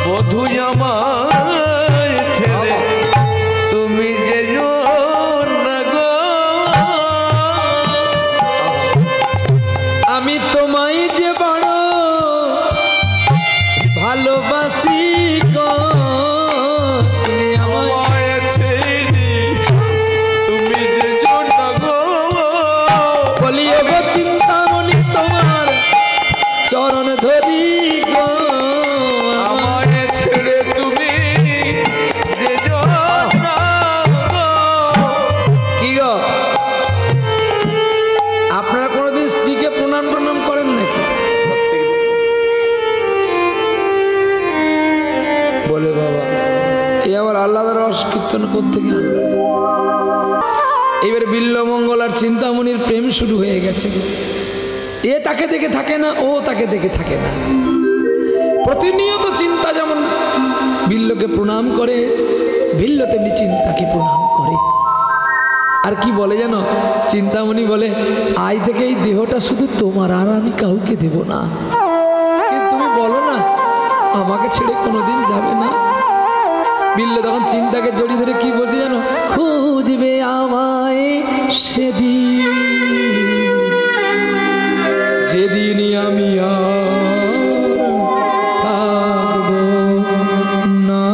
বধূ আমায় ছেড়ে তুমি যেও না গো। আমি তোমায় যে বড় ভালোবাসি গো, তুমি আমায় ছেড়ে তুমি যেও না গো। বলিও গো চিন্তামণি তোমার চরণ ধরি গো, আমায় ছেড়ে তুমি যেও না গো। কি গো আপনারা কোনোদিন স্ত্রীকে প্রণাম করেন নাকি? বলে বাবা এ আবার আল্লাহর রস কীর্তন করতে গিয়ে এবার বিল্লমঙ্গল আর চিন্তামণির প্রেম শুরু হয়ে গেছে। এ তাকে দেখে থাকে না, ও তাকে দেখে থাকে না। প্রতিনিয়ত চিন্তা যেমন বিল্লকে প্রণাম করে, বিল্ল তেমনি চিন্তাকে প্রণাম করে। আর কি বলে জানো, চিন্তামণি বলে আজ থেকে এই দেহটা শুধু তোমার, আর আমি কাউকে দেব না। কিন্তু তুমি বলো না আমাকে ছেড়ে কোনোদিন যাবে না। বিল্ল তখন চিন্তাকে জড়িয়ে ধরে কি বলছে জানো, খুঁজবে আমায় সেদিন যেদিন আমি আর থাকবো না,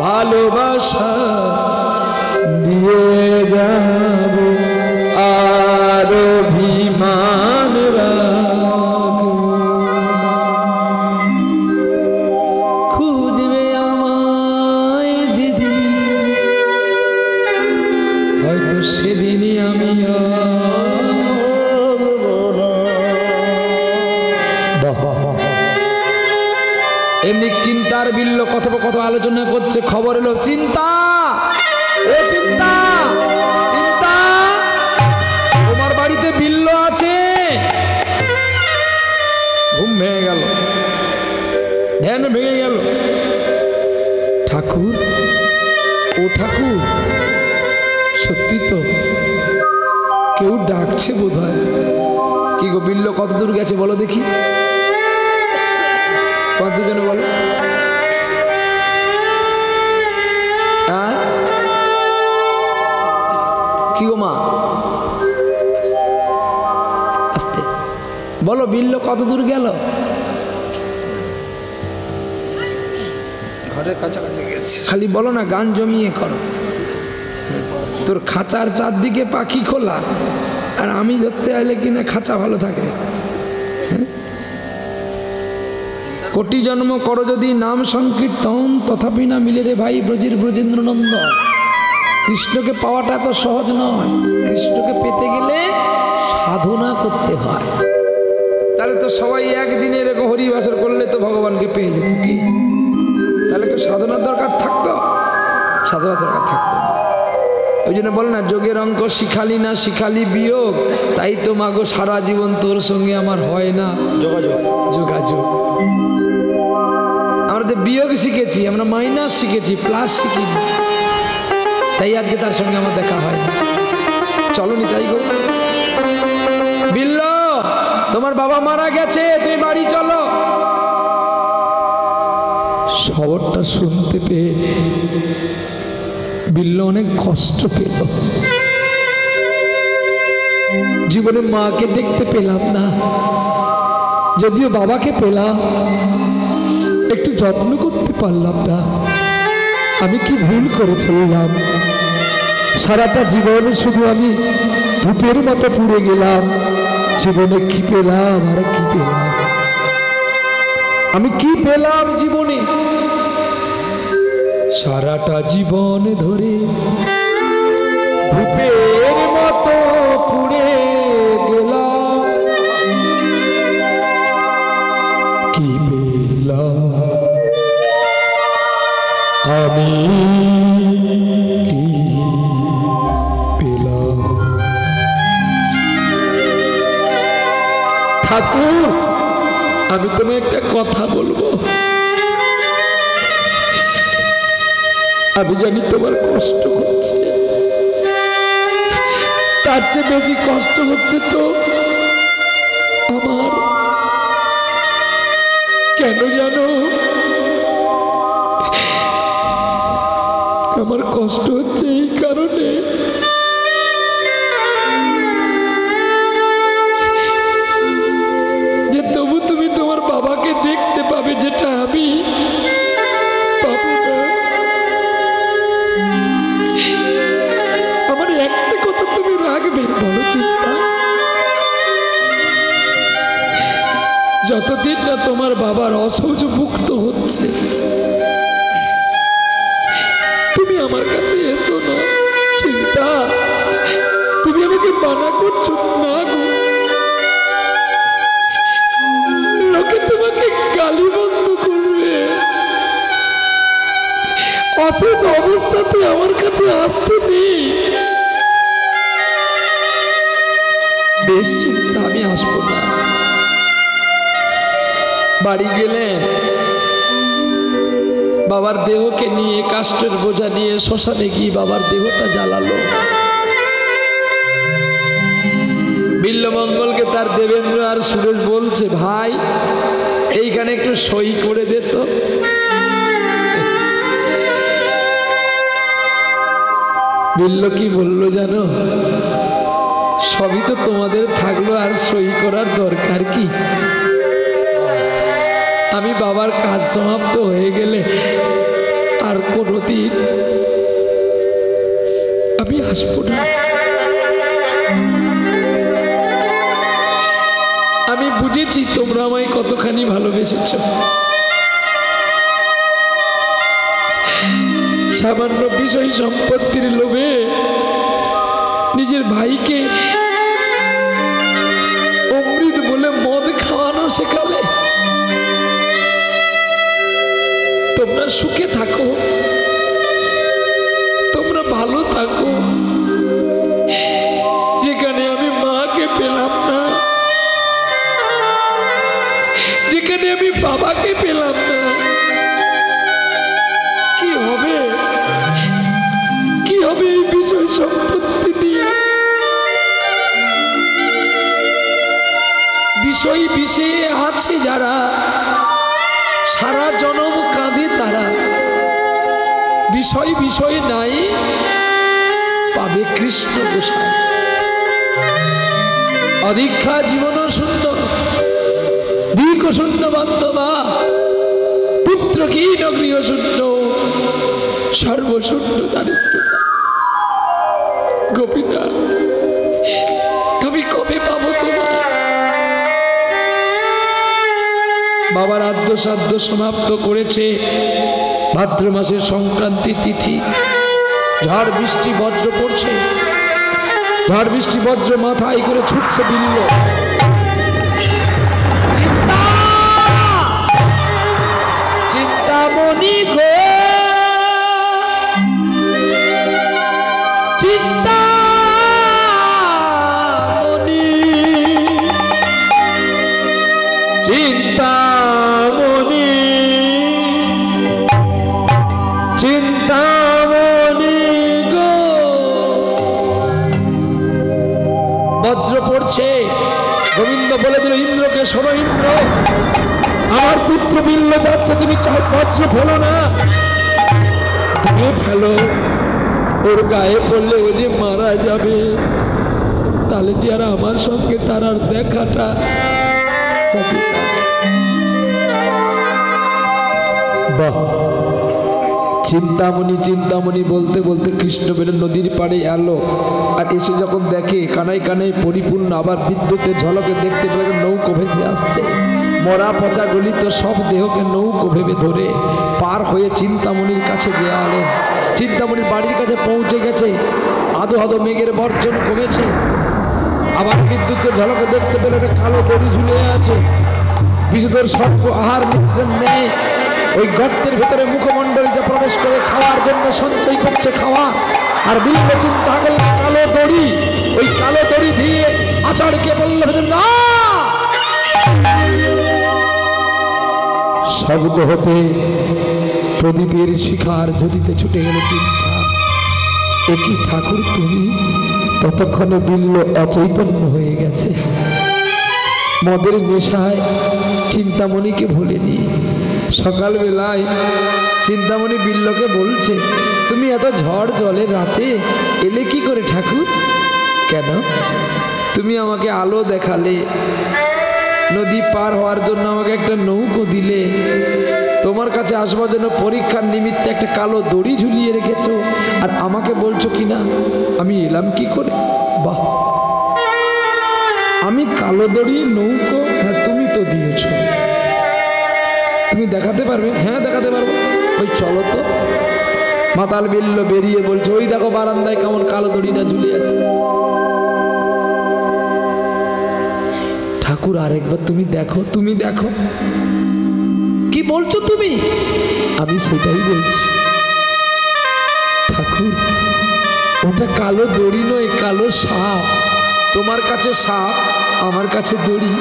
ভালোবাসা দিয়ে যাব আর অভিমান রাখবো। খুঁজবে আমায় যেদিন, হয়তো সেদিনই আমি এমনি চিন্তার বিল্ল কথোপকথন আলোচনা করছে। খবর এলো চিন্তা, ও চিন্তা, চিন্তা তোমার বাড়িতে বিল্ল আছে। ঘুম ভেঙে গেল, ধ্যান ভেঙে গেল। ঠাকুর, ও ঠাকুর, সত্যি তো কেউ ডাকছে বোধ হয়। কি গো বিল্ল কত দূর গেছে বলো দেখি, কত দূর গেল বলো। হ্যাঁ কি গো মা, আস্তে বলো, বিল্ল কত দূর গেল? ঘরের কাছাকাছি গেছে। খালি বলো না, গান জমিয়ে করো। তোর খাঁচার চারদিকে পাখি খোলা, আর আমি ধরতে আইলে কিনা খাঁচা ভালো থাকে। কোটি জন্ম করো যদি নাম সংকীর্তন, তথাপি না মিলে রে ভাই ব্রজের ব্রজেন্দ্র নন্দন। কৃষ্ণকে পাওয়াটা তো সহজ নয়, কৃষ্ণকে পেতে গেলে সাধনা করতে হয়। তাহলে তো সবাই একদিনে এরকম হরিবাসর করলে তো ভগবানকে পেয়ে যেত। কি তাহলে কি সাধনার দরকার থাকতো? সাধনার দরকার থাকতো। ওই জন্য বলে না, যোগের অঙ্ক শিখালি না, শিখালি বিয়োগ, তাই তো মাগো সারা জীবন তোর সঙ্গে আমার হয় না যোগাযোগ। আমরা তো বিয়োগ শিখেছি, আমরা মাইনাস শিখেছি, প্লাস শিখিনি, তাই আজকে তার সঙ্গে আমার দেখা হয়। চলো নি তাই গো। বিল্ল তোমার বাবা মারা গেছে, তুমি বাড়ি চলো। খবরটা শুনতে পেয়ে বিল্ল অনেক কষ্ট পেল। জীবনে মাকে দেখতে পেলাম না, যদিও বাবাকে পেলাম, একটু যত্ন করতে পারলাম না। আমি কি ভুল করে চললাম? সারাটা জীবন শুধু আমি ধূপের মতো পুড়ে গেলাম। জীবনে কি পেলাম আর কি পেলাম? আমি কি পেলাম জীবনে? সারাটা জীবন ধরে ধূপের মতো পুড়ে গেলাম। কি পেলাম আমি? ঠাকুর, আমি তোমায় একটা কথা বলবো। আমি জানি তোমার কষ্ট হচ্ছে, তার চেয়ে বেশি কষ্ট হচ্ছে তো আমার কেন জানো আমার কষ্ট হচ্ছে এই কারণে যে তবু তুমি তোমার বাবাকে দেখতে পাবে, যেটা আমি পাবো না। আমার একটা কথা তুমি রাখবে, বলো চিন্তা, যতদিন না তোমার বাবার অসহ্য মুক্ত হচ্ছে তুমি আমার কাছে এসো না। চিন্তা, তুমি আমাকে মানা করছো না গো, লোকে তোমাকে গালি বন্ধ করবে, অসহ্য অবস্থাতে আমার কাছে আসতে নেই। বেশ চিন্তা, আমি আসবো না। বাড়ি গেলে বাবার দেহকে নিয়ে কাষ্ঠের বোঝা নিয়ে শ্মশানে গিয়ে বাবার দেহটা জ্বালালো। বিল্লমঙ্গলকে তার দেবেন্দ্র আর সুরেশ বলছে, ভাই এইখানে একটু সই করে দে তো। বিল্ল কি বলল জানো? সবই তো তোমাদের থাকলো, আর সই করার দরকার কি? আমি বাবার কাজ সমাপ্ত হয়ে গেলে আর কোনোদিন আমি আসবো না। আমি বুঝেছি তোমরা আমায় কতখানি ভালোবেসেছ। সামান্য বিষয় সম্পত্তির লোভে নিজের ভাইকে অমৃত বলে মদ খাওয়ানো শেখালে। তোমরা সুখে থাকো, তোমরা ভালো থাকো। যেখানে আমি মাকে পেলাম না, যেখানে আমি বাবাকে পেলাম না, কি হবে? কি হবে এই বিষয় সম্পত্তি নিয়ে? বিষয় বিষয়ে আছে যারা, সারা জনম কাঁদে তারা। বিষয় বিষয় নাই, পাবে কৃষ্ণ গোসাই। অদীক্ষা জীবন শূন্য, দিক শূন্য বান্ধবা, পুত্র হীন গৃহ শূন্য, সর্বশূন্য দারিদ্রতা। গোপীনাথ, আমি কবে পাবো তোমার? বাবার আদ্য সাধ্য সমাপ্ত করেছে ভাদ্র মাসের সংক্রান্তি তিথি। ঝড় বৃষ্টি বজ্র পড়ছে, ঝড় বৃষ্টি বজ্র মাথায় করে ছুটছে বিল্ল। চিন্তামণি গো, চিন্তামণি, চিন্তামণি, চিন্তামণি গো। বজ্র পড়ছে, গোবিন্দ বলে দিল ইন্দ্রকে, শোনো ইন্দ্র, আমার পুত্র বিল্ল যাচ্ছে, তুমি চাও বজ্র ফেলো না, তুমি ফেলো। ওর গায়ে পড়লে ও যে মারা যাবে, তাহলে যে আর আমার সঙ্গে তার আর দেখাটা হবে না। বাহ! চিন্তামণি চিন্তামণি বলতে বলতে কৃষ্ণ বেড়ে নদীর পাড়ে এলো। আর এসে যখন দেখে কানায় কানায় পরিপূর্ণ, আবার বিদ্যুতের ঝলকে দেখতে পেলে নৌকো ভেসে আসছে। মরা পচা গলিত সব দেহকে নৌকো ভেবে ধরে পার হয়ে চিন্তামণির কাছে গেলেন। চিন্তামণির বাড়ির কাছে পৌঁছে গেছে, আদো আদো মেঘের বর্জন কমেছে। আবার বিদ্যুতের ঝলকে দেখতে পেলে একটা কালো দড়ি ঝুলে আছে। বিষধর সর্প আহার নিদ্রণ নেই, ওই গর্তের ভেতরে মুখমণ্ডলীটা প্রবেশ করে খাওয়ার জন্য সঞ্চয় করছে খাওয়া। আর বিল্ল চিন্তা করল কালো দড়ি, ওই কালো দড়ি দিয়ে আচারকে বলল না। শব্দ হতে প্রদীপের শিখার জ্যোতিতে ছুটে গেল চিন্তা। একই ঠাকুর তুমি? ততক্ষণে বিল্ল অচৈতন্য হয়ে গেছে। মদের নেশায় চিন্তামণিকে ভুলেনি। সকালবেলায় চিন্তামণি বিল্লকে বলছে, তুমি এত ঝড় জলের রাতে এলে কি করে ঠাকুর? কেন? তুমি আমাকে আলো দেখালে, নদী পার হওয়ার জন্য আমাকে একটা নৌকো দিলে, তোমার কাছে আসবার জন্য পরীক্ষার নিমিত্তে একটা কালো দড়ি ঝুলিয়ে রেখেছো, আর আমাকে বলছো কিনা আমি এলাম কি করে? বাহ, আমি কালো দড়ি নৌকো, হ্যাঁ তুমি তো দিয়েছো, তুমি দেখাতে পারবে? হ্যাঁ দেখাতে পারবো। ওই চলো তো। মাতাল বিল্ল বেরিয়ে বলছে, ওই দেখো বারান্দায় কেমন কালো দড়িটা ঝুলে আছে। ঠাকুর আরেকবার তুমি দেখো, তুমি দেখো। কি বলছো তুমি? আমি সেটাই বলছি ঠাকুর, ওটা কালো দড়ি নয়, কালো সাপ। তোমার কাছে সাপ, আমার কাছে দড়ি।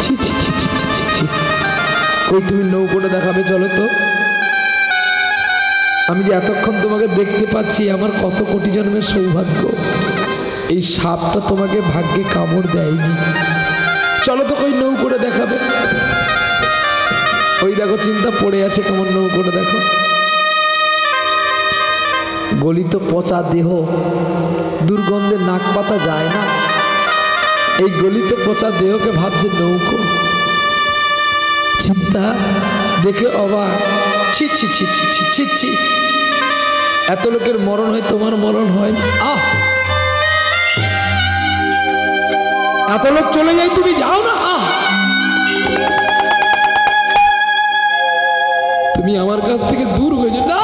ছি ছি ছি ছি ছি ছি ছি। কই তুমি নৌকোটা দেখাবে, চলো তো। আমি যে এতক্ষণ তোমাকে দেখতে পাচ্ছি, আমার কত কোটি জন্মের সৌভাগ্য। এই সাপটা তোমাকে ভাগ্যে কামড় দেয়নি। চলো তো, কই নৌকোটা দেখাবে। ওই দেখো চিন্তা পড়ে আছে কেমন, নৌকোটা দেখো। গলিত পচা দেহ, দুর্গন্ধে নাক পাতা যায় না। এই গলিত পচা দেহকে ভাবছে নৌকো। চিন্তা দেখে অবাক। ছি ছি ছি ছি ছি ছি ছি। এত লোকের মরণ হয়, তোমার মরণ হয় না। আহ, এত লোক চলে যায়, তুমি যাও না। আহ, তুমি আমার কাছ থেকে দূর হয়ে যাও না।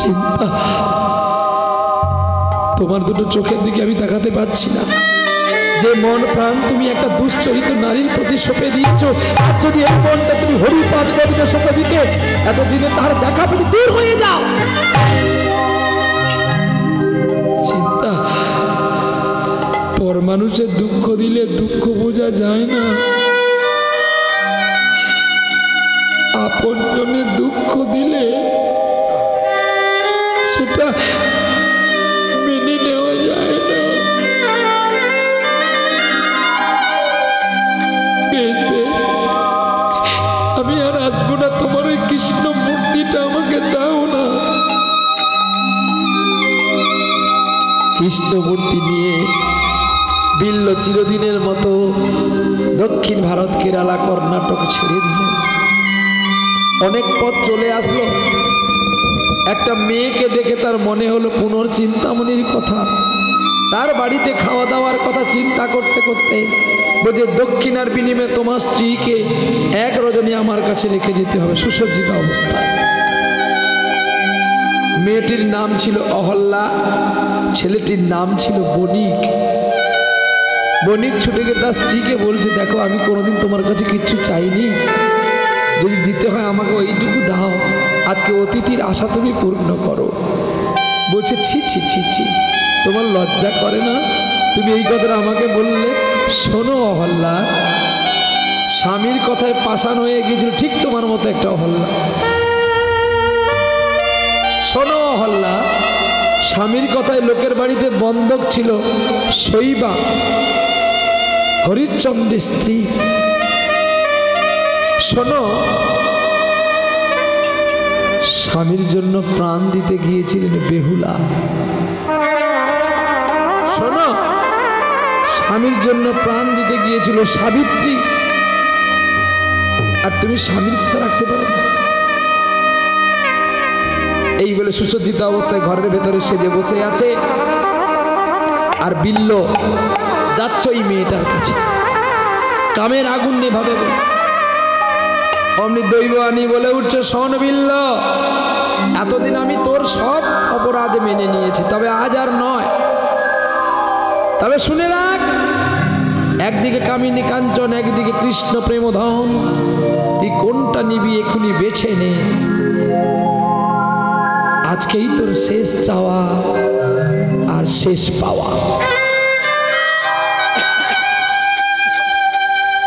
চিন্তা, তোমার দুটো চোখের দিকে আমি তাকাতে পারছি না। যে মন প্রাণ তুমি একটা দুশ্চরিত নারীর প্রতি সঁপে দিয়েছ, আর যদি এই মনটা তুমি হরিপাদ গদিতে সঁপে দিতে, এতদিনে তার দেখা পেতে দূর হয়ে যাও। চিন্তা, পর মানুষের দুঃখ দিলে দুঃখ বোঝা যায় না, আপন জনের দুঃখ দিলে সেটা মেনে নেওয়া যায় না। আমি আর আসবো না, তোমার ওই কৃষ্ণ মূর্তিটা আমাকে দাও না। কৃষ্ণ মূর্তি নিয়ে বিল্ল চিরদিনের মতো দক্ষিণ ভারত, কেরালা, কর্ণাটক ছেড়ে দিলেন। অনেক পথ চলে আসলো। একটা মেয়েকে দেখে তার মনে হলো পুনর্চিন্তামণির কথা। তার বাড়িতে খাওয়া দাওয়ার কথা চিন্তা করতে করতে বলছে, দক্ষিণার বিনিময়ে তোমার স্ত্রীকে এক রজনী আমার কাছে রেখে যেতে হবে, সুসজ্জিত অবস্থায়। মেয়েটির নাম ছিল অহল্যা, ছেলেটির নাম ছিল বণিক। বণিক ছুটে গিয়ে তার স্ত্রীকে বলছে, দেখো আমি কোনোদিন তোমার কাছে কিচ্ছু চাইনি, যদি দিতে হয় আমাকে ওইটুকু দাও, আজকে অতিথির আশা তুমি পূর্ণ করো। বলছে, ছি ছি ছি ছি, তোমার লজ্জা করে না? তুমি এই কথাটা আমাকে বললে। শোনো অহল্যা, স্বামীর কথায় পাষাণ হয়ে গিয়েছিল ঠিক তোমার মতো একটা অহল্যা। শোনো অহল্যা, স্বামীর কথায় লোকের বাড়িতে বন্ধক ছিল শৈবা, হরিশ্চন্দ্রের স্ত্রী। শোনো, স্বামীর জন্য প্রাণ দিতে গিয়েছিলেন বেহুলা। শোনো, স্বামীর জন্য প্রাণ দিতে গিয়েছিল সাবিত্রী। আর তুমি স্বামীর কথা রাখতে পারো না। এই বলে সুসজ্জিত অবস্থায় ঘরের ভেতরে সেজে বসে আছে। আর বিল্ল যাচ্ছে ওই মেয়েটার কাছে, কামের আগুন নেভাবে বলে। অমনি দৈবানী বলে উঠছে, শোন বিল্ল, এতদিন আমি তোর সব অপরাধ মেনে নিয়েছি, তবে আজ আর নয়। তবে শুনে রাখ, একদিকে কামিনী কাঞ্চন, একদিকে কৃষ্ণ প্রেমধন, তুই কোনটা নিবি এখনই বেছে নে। আজকেই তোর শেষ চাওয়া আর শেষ পাওয়া।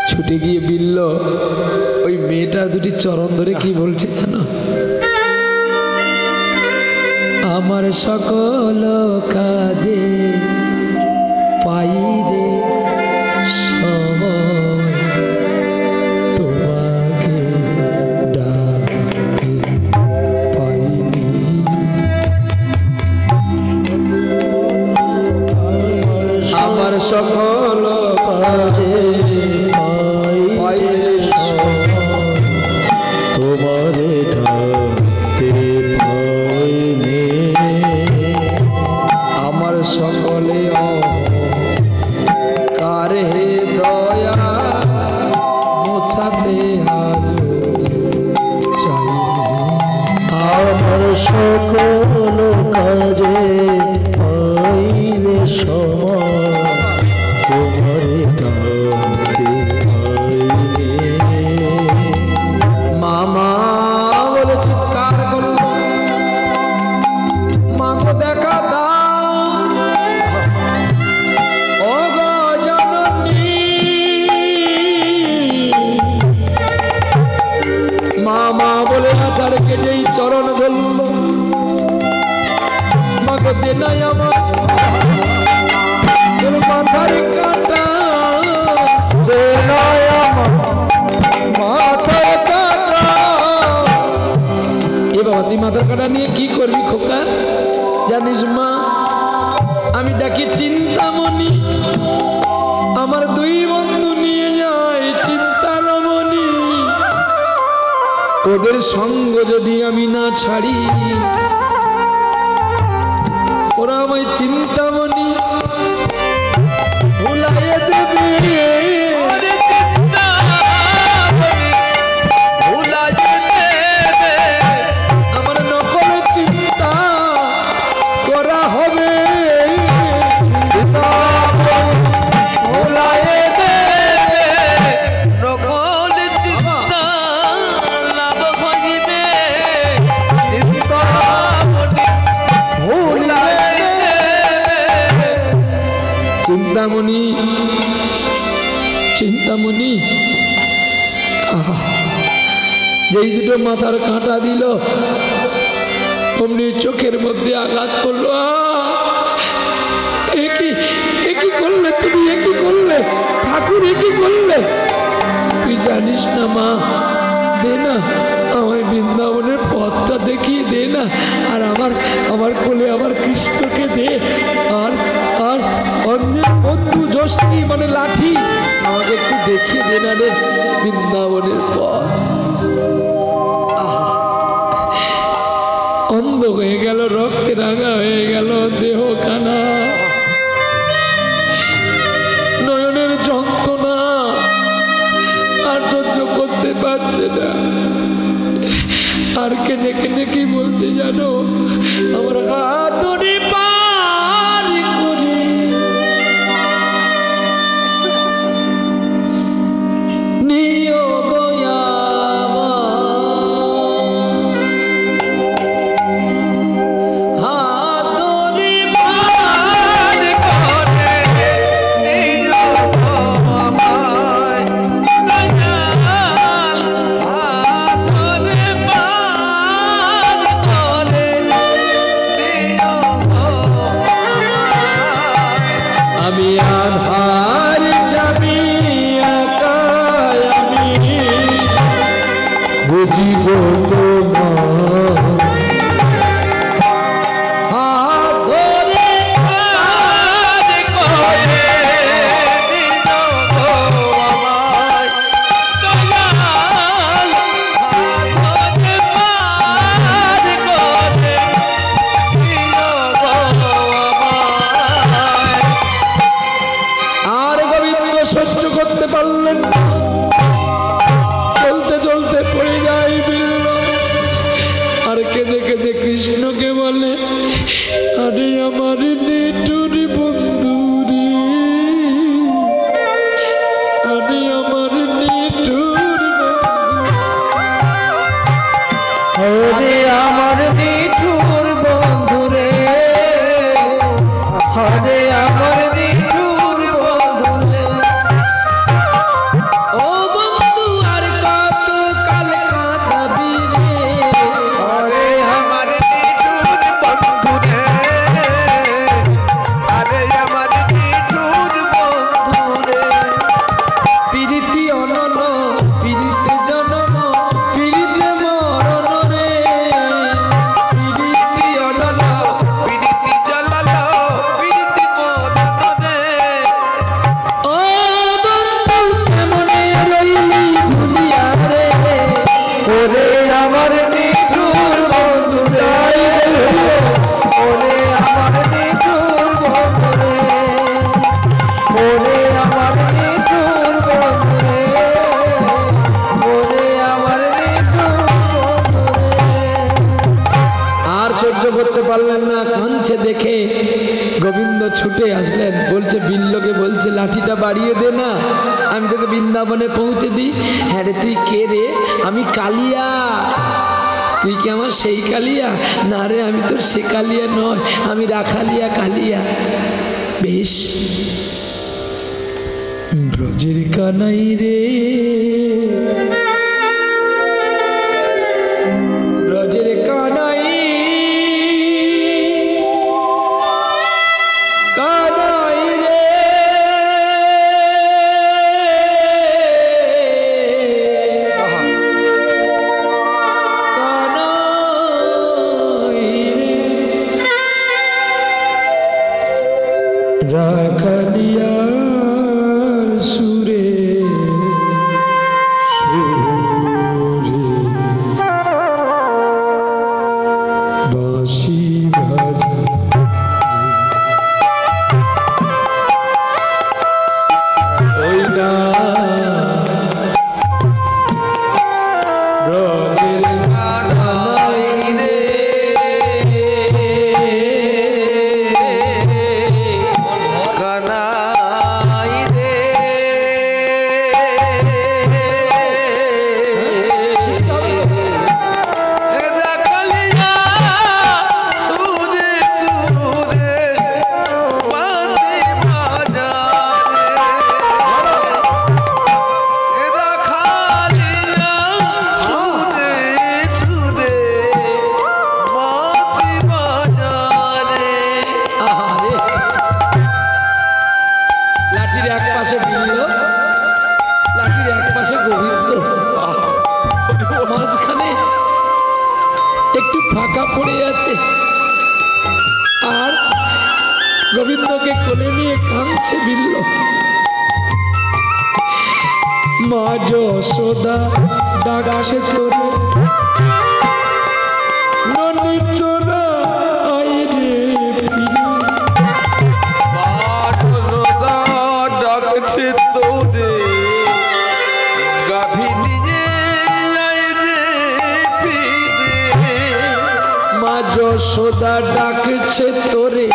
ছুটে গিয়ে বিল্ল ওই মেয়েটার দুটি চরণ ধরে কি বলছে জানো? সকল কাজে পাই রে সময় তোমাকে ডাকতে পাইনি। আমার সকল কাজে পাই রে সময় তোমারে ডাকতে পাইনি। আমার সকলে কারে দয়া মোছাতে আজ চাইনি। আমার সকল কাজে পাইলে সময় তোমারে ডাকতে পাইনি। মামা বলে চিৎকার করল, মাকে দেখা দাও ও গো জননী। মামা বলে আচার কেটেই চরণ ধরল, মাকে দে নাই আমার তোর মাথার কাটা, দে নাই আমার মাথার কাটা। এ বাবা তুই মাথার কাটা নিয়ে কি করবি খোকা? জানিস মা, আমি ডাকি চিন্তামণি, আমার দুই বন্ধু নিয়ে যায় চিন্তারমণি। ওদের সঙ্গ যদি আমি না ছাড়ি, ওরা আমায় চিন্তামণি ভুলাইয়ে দেবে। আমার নকল চিন্তা করা হবে, ভুলাইয়ে দেবে নকল চিন্তা লাভ হইবে। চিন্তামণি ভুলাইয়ে দেবে। চিন্তামণি চিন্তামণি আহা, যেই দুটো মাথার কাঁটা দিল অমনি চোখের মধ্যে আঘাত করলো। একই করলে তুমি, একই করলে ঠাকুর, একই করলে। তুই জানিস না মা, দে না আমায় বৃন্দাবনের পথটা দেখিয়ে দে না, আর আমার কোলে আমার কৃষ্ণকে দে, আর আর অন্যের বন্ধু যষ্টি মানে লাঠি আমাকে একটু দেখিয়ে দে না রে বৃন্দাবনের পথ। অন্ধ হয়ে গেল, রক্তে রাঙা হয়ে গেল দেহখানা, নয়নের যন্ত্রণা আর সহ্য করতে পারছে না। আর কেঁদে কেঁদে কি বলতে জানো, আমার হাতুড়ি পার করে নিও গো আমার, হাতুড়ি পার করে নিও গো আমার, দয়াল হাতুড়ি পার করে নিও গো আমার। আমি আধার যাবি একাই আমি বুঝিব তোমার হাত ধরে কাজ করে দিও গো আমায়, দয়াল হাতে পার করে দিও গো আমায়। আর গোবিন্দ সহ্য করতে পারলেন না, চলতে চলতে পড়ে যায় বিল্ল, আর কেঁদে কেঁদে কৃষ্ণকে বলে, আরে আমার নিঠুর বন্ধু রে, আরে আমার নিঠুর হরে আমার নিঠুর বন্ধু রে, হরে আমার নিঠুর বন্ধু রে। ও বন্ধু আর কত কাল কাঁদাবি রে, হরে আমার আমার নিঠুর বন্ধু রে, সাহায্য করতে পারলেন না, কাঁদছে দেখে গোবিন্দ ছুটে আসলেন, বলছে বিল্লকে বলছে লাঠিটা বাড়িয়ে দে না, আমি তোকে বৃন্দাবনে পৌঁছে দিই। হ্যাঁ রে, তুই কে রে? আমি কালিয়া। তুই কি আমার সেই কালিয়া? না রে, আমি তোর সে কালিয়া নয়, আমি রাখালিয়া কালিয়া। বেশ, ব্রজের কানাই রে, ব্রজের কানাই, কানাই রে, কানাই রে, রাখালিয়া সুরে সুরে বাঁশি বাজে, ওই না ব্রজের কানাই রে, কানাই রে, রাখালিয়া সুরে সুরে বাঁশি বাজারে, রাখালিয়া সুরে সুরে বাঁশি বাজারে। আহারে, লাঠির এক পাশে বিল্ল, লাঠির এক পাশে গোবিন্দ, মাঝখানে একটু ফাঁকা পড়ে আছে, আর গোবিন্দকে কোলে নিয়ে কাঁদছে বিল্ল। মা যশোদা ডাকছে তোরে, ননি তোরা আয় রে ফিরে, পাঠলতা ডাকছে তোরে, গাভী নিয়ে আয় রে ফিরে। মা যশোদা ডাকছে তোরে,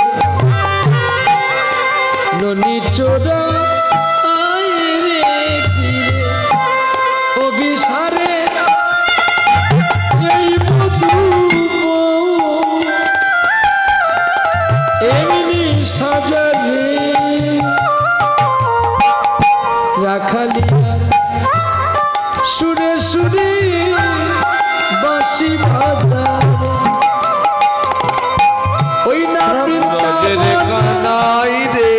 ননি চোরা আয় রে ফিরে, অভিসারে এই বধূ এমনি সাজারে, রাখালিয়া সুরে সুরে বাঁশি বাজারে, ওই না ব্রজের বৃন্দাবন কানাই রে,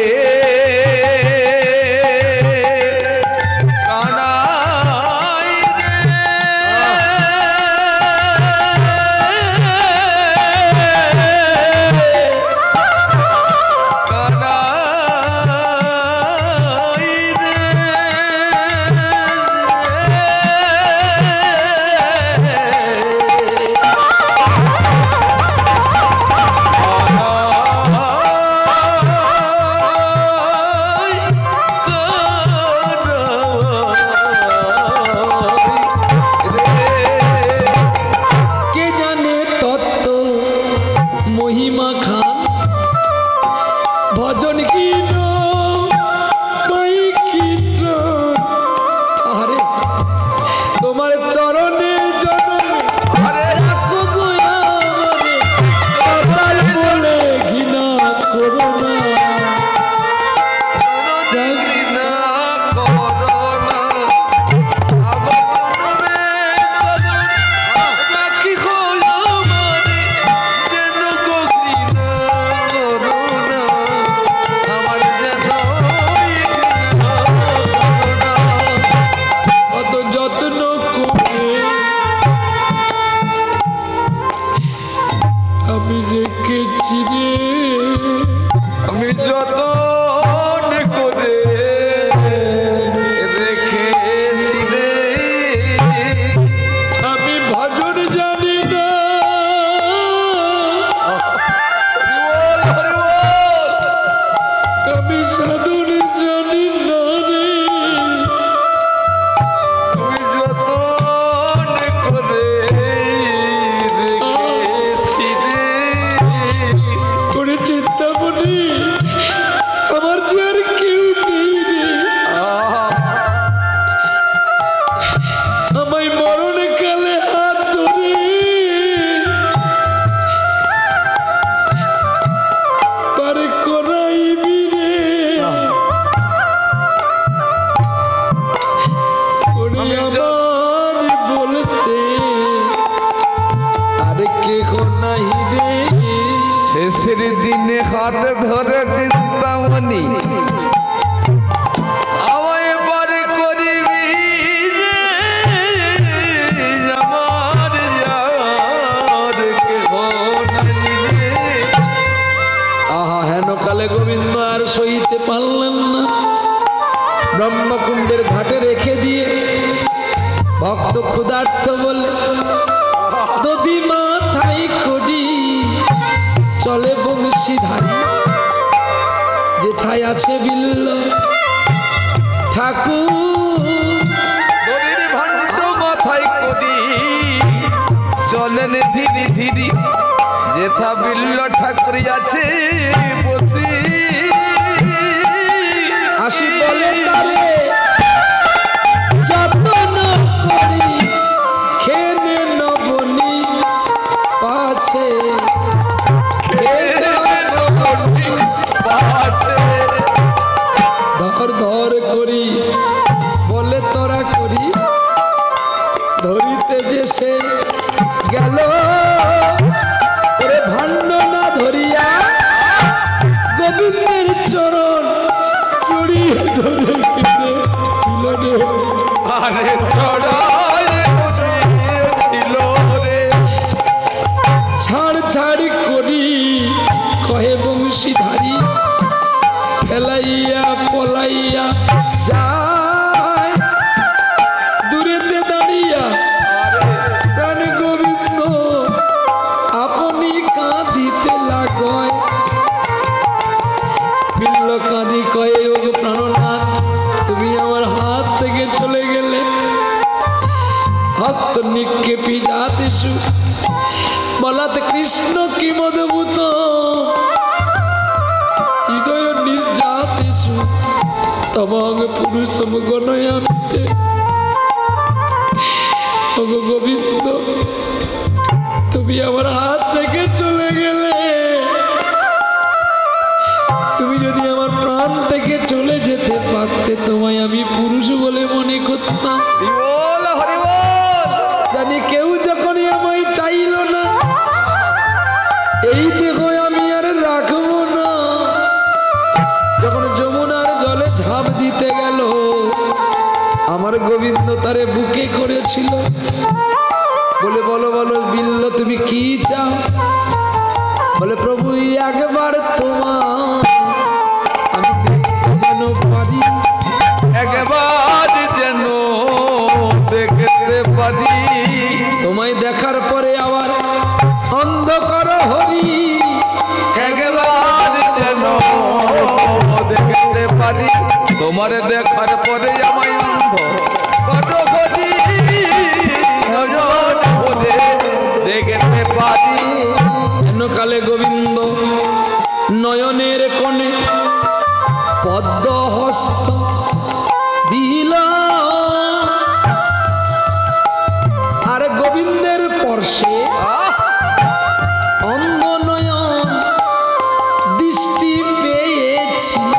কানাই রে, কানাই কে জানে তত্ত্ব মহিমা খান, ভজন কীর্তন পাই কীর্তন, আরে তোমার চরণে জনমে রাখো গো আমারে, সদাই বলে ঘৃণা করো না, ঘৃণা করোনা, আগমনে রাখি হলো মানে, যেন গো ঘৃণা করোনা, আমার যেন ঘৃণা করোনা। অত যত্ন করে আমি রেখেছি রে, আমি যতন করে রেখেছি রে, আমি ভজন জানি না, হরি বল, আমি সাধন জানি না রে, আমি যতন করে রেখেছি রে, শেষের দিনে হাত ধরে চিন্তামণি আমায় বার করিবি রে, আমার যার কেহ নাই রে। আহা হেন কালে গোবিন্দ আর সইতে পারলেন না, ব্রহ্মকুণ্ডের ঘাটে রেখে দিয়ে ভক্ত ক্ষুধার্ত বলে দধি মাথায় করি চলে বংশীধারী, যেথায় আছে বিল্ল ঠাকুর। দড়ির ভাণ্ড মাথায় করি চলেন ধীরে ধীরে, যেথা বিল্ল ঠাকুর আছে বসি। আসি বলে তারে যত্ন করি খেনে নবনী পাছে, ধর ধর করি বলে তোরা করি, ধরিতে যে সে গেল ওরে ভাণ্ড না ধরিয়া গোবিন্দের চরণ জড়িয়ে ধরে কেঁদেছিল রে। আরে চড়াই ছিল রে, ছাড় ছাড় করি কহে বংশীধারী, ফেলাইয়া পলাইয়া যায় দূরেতে দাঁড়িয়া প্রাণ গোবিন্দ আপনি কাঁদিতে লাগয়। বিল্ল কাঁদি কয়ে ও গো প্রাণনাথ, তুমি আমার হাত থেকে চলে গেলে, হস্ত নিক্ষেপী যাতেষু বলাত কৃষ্ণ কি মদভূত, হৃদয় নির্যাতেষু তবং পুরুষম গণয়ামিতে। ও গো গোবিন্দ, তুমি আমার হাত থেকে চলে গেলে, তুমি যদি আমার প্রাণ থেকে চলে যেতে পারতে তোমায় আমি পুরুষ বলে মনে করতাম। হরিবল হরিবল। জানি কেউ যখনই আমায় চাইল না, এই দেহ আমি আর রাখবো না। যখন যমুনার জলে ঝাঁপ দিতে গেল, আমার গোবিন্দ তারে বুকে করেছিল, বলে বলো বলো বিল্ল তুমি কি চাও? বলে প্রভু একবার তোমার আমি দেখতে যেন পারি, একবার যেন দেখতে পারি, তোমায় দেখার পরে আবার অন্ধকার হরি। একবার যেন দেখতে পারি, তোমার দেখার পরে আমায় অন্ধ কত করি, দেখতে পারি। কালে গোবিন্দ নয়নের কোণে পদ্ম হস্ত দিল, আর গোবিন্দের পর্শে অন্ধ নয়ন দৃষ্টি পেয়েছিল।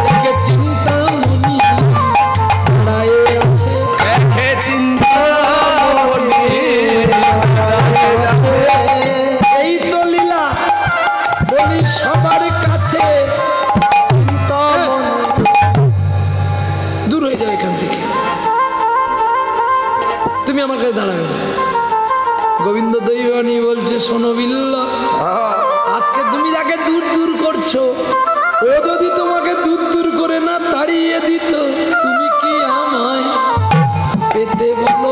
দেখে চিন্তামণি দাঁড়ায়ে আছে, দেখে চিন্তামণি দাঁড়ায়ে আছে। এই তো লীলা বলি সবার কাছে, দূর হয়ে যাও এখান থেকে, তুমি আমার কাছে দাঁড়াবে না। গোবিন্দ দৈবানী বলছে শোনো বিল্ল, আজকে তুমি যাকে দূর দূর করছো, ও যদি তোমাকে দূর দূর করে না তাড়িয়ে দিত, তুমি কি আমায় পেতে বলো?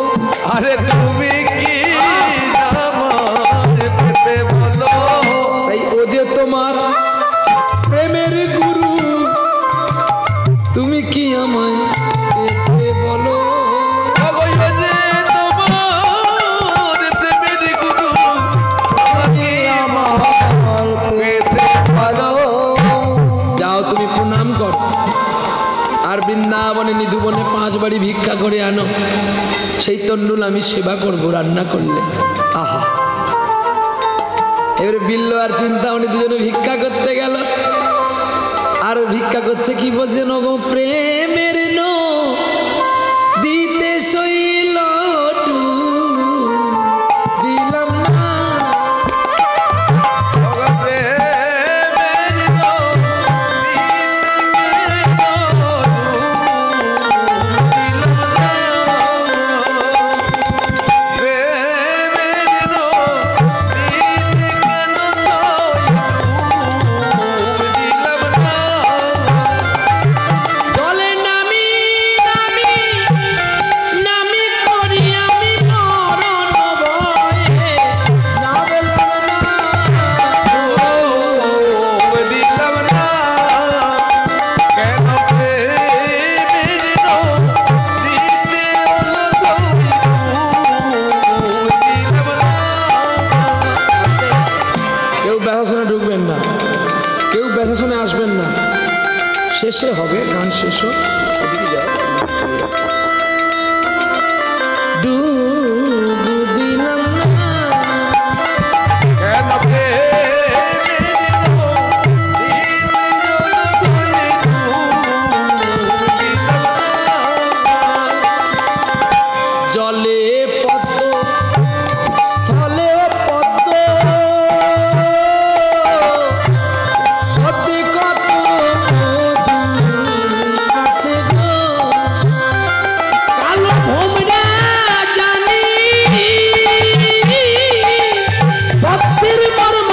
আরে তুমি কি আমায় পেতে বলো? তাই ও যে তোমার প্রেমের গুরু, তুমি কি আমায় পেতে বলো? যাও তুমি প্রণাম কর, আর বৃন্দাবনে নিধুবনে 5 বাড়ি ভিক্ষা করে আনো, সেই তন্ডুল আমি সেবা করব রান্না করলে। আহা, এবারে বিল্ল আর চিন্তামণি দুজনে ভিক্ষা করতে গেল, আর ভিক্ষা করছে কি বলছে, নগো প্রেমের নো দিতে শৈল দিলাম না, শেষে হবে, গান শেষ হোক। ডুবু দিলাম না কেন জলে পদ্ম স্থলে পদ্ম সত্যি কত মধু আছে গো কালো ভোমরা জানি ভক্তির মর্ম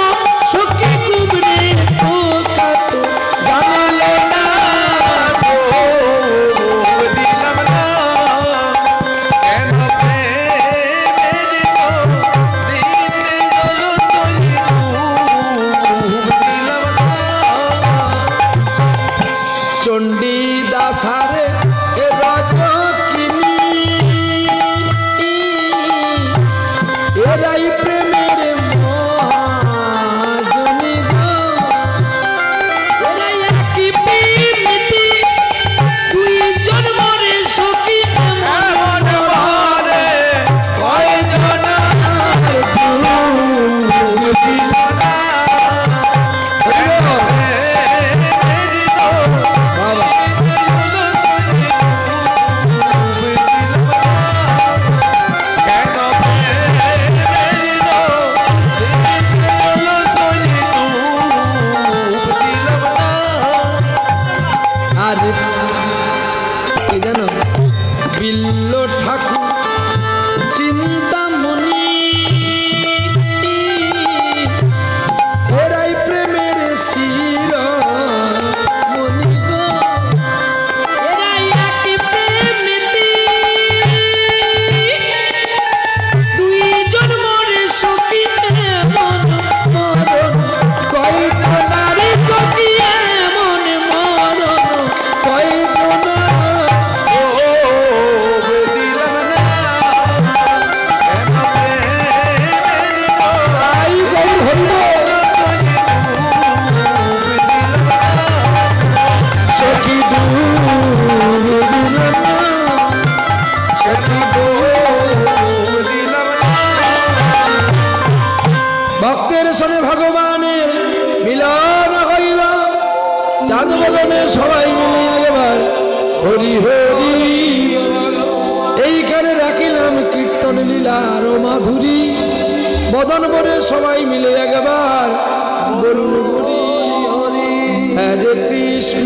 সখী কুবরে পোকাত জানালো না চণ্ডী দাসারে রাজকিনী এরাই প্রেমের মহাজনী গো এরাই একই প্রেমিতি দুই জন্মরে সখী এমন ভারে আর কি জানো বিল্ল ঠাকুর চিন্তামণি এরাই প্রেমের শিরোমণি গো এরাই একই প্রেমিতি দুই জন্মরে সখী এমন মরণ কয়টা নারী সখী এমন মরণ কয়টা ভক্তের সঙ্গে ভগবানের মিলন হইল চাঁদ বদনে সবাই মিলে একবার হরি হরি এইখানে রাখিলাম কীর্তন লীলার মাধুরী বদন বনে সবাই মিলে একবার বলুন হরি হরি হরে কৃষ্ণ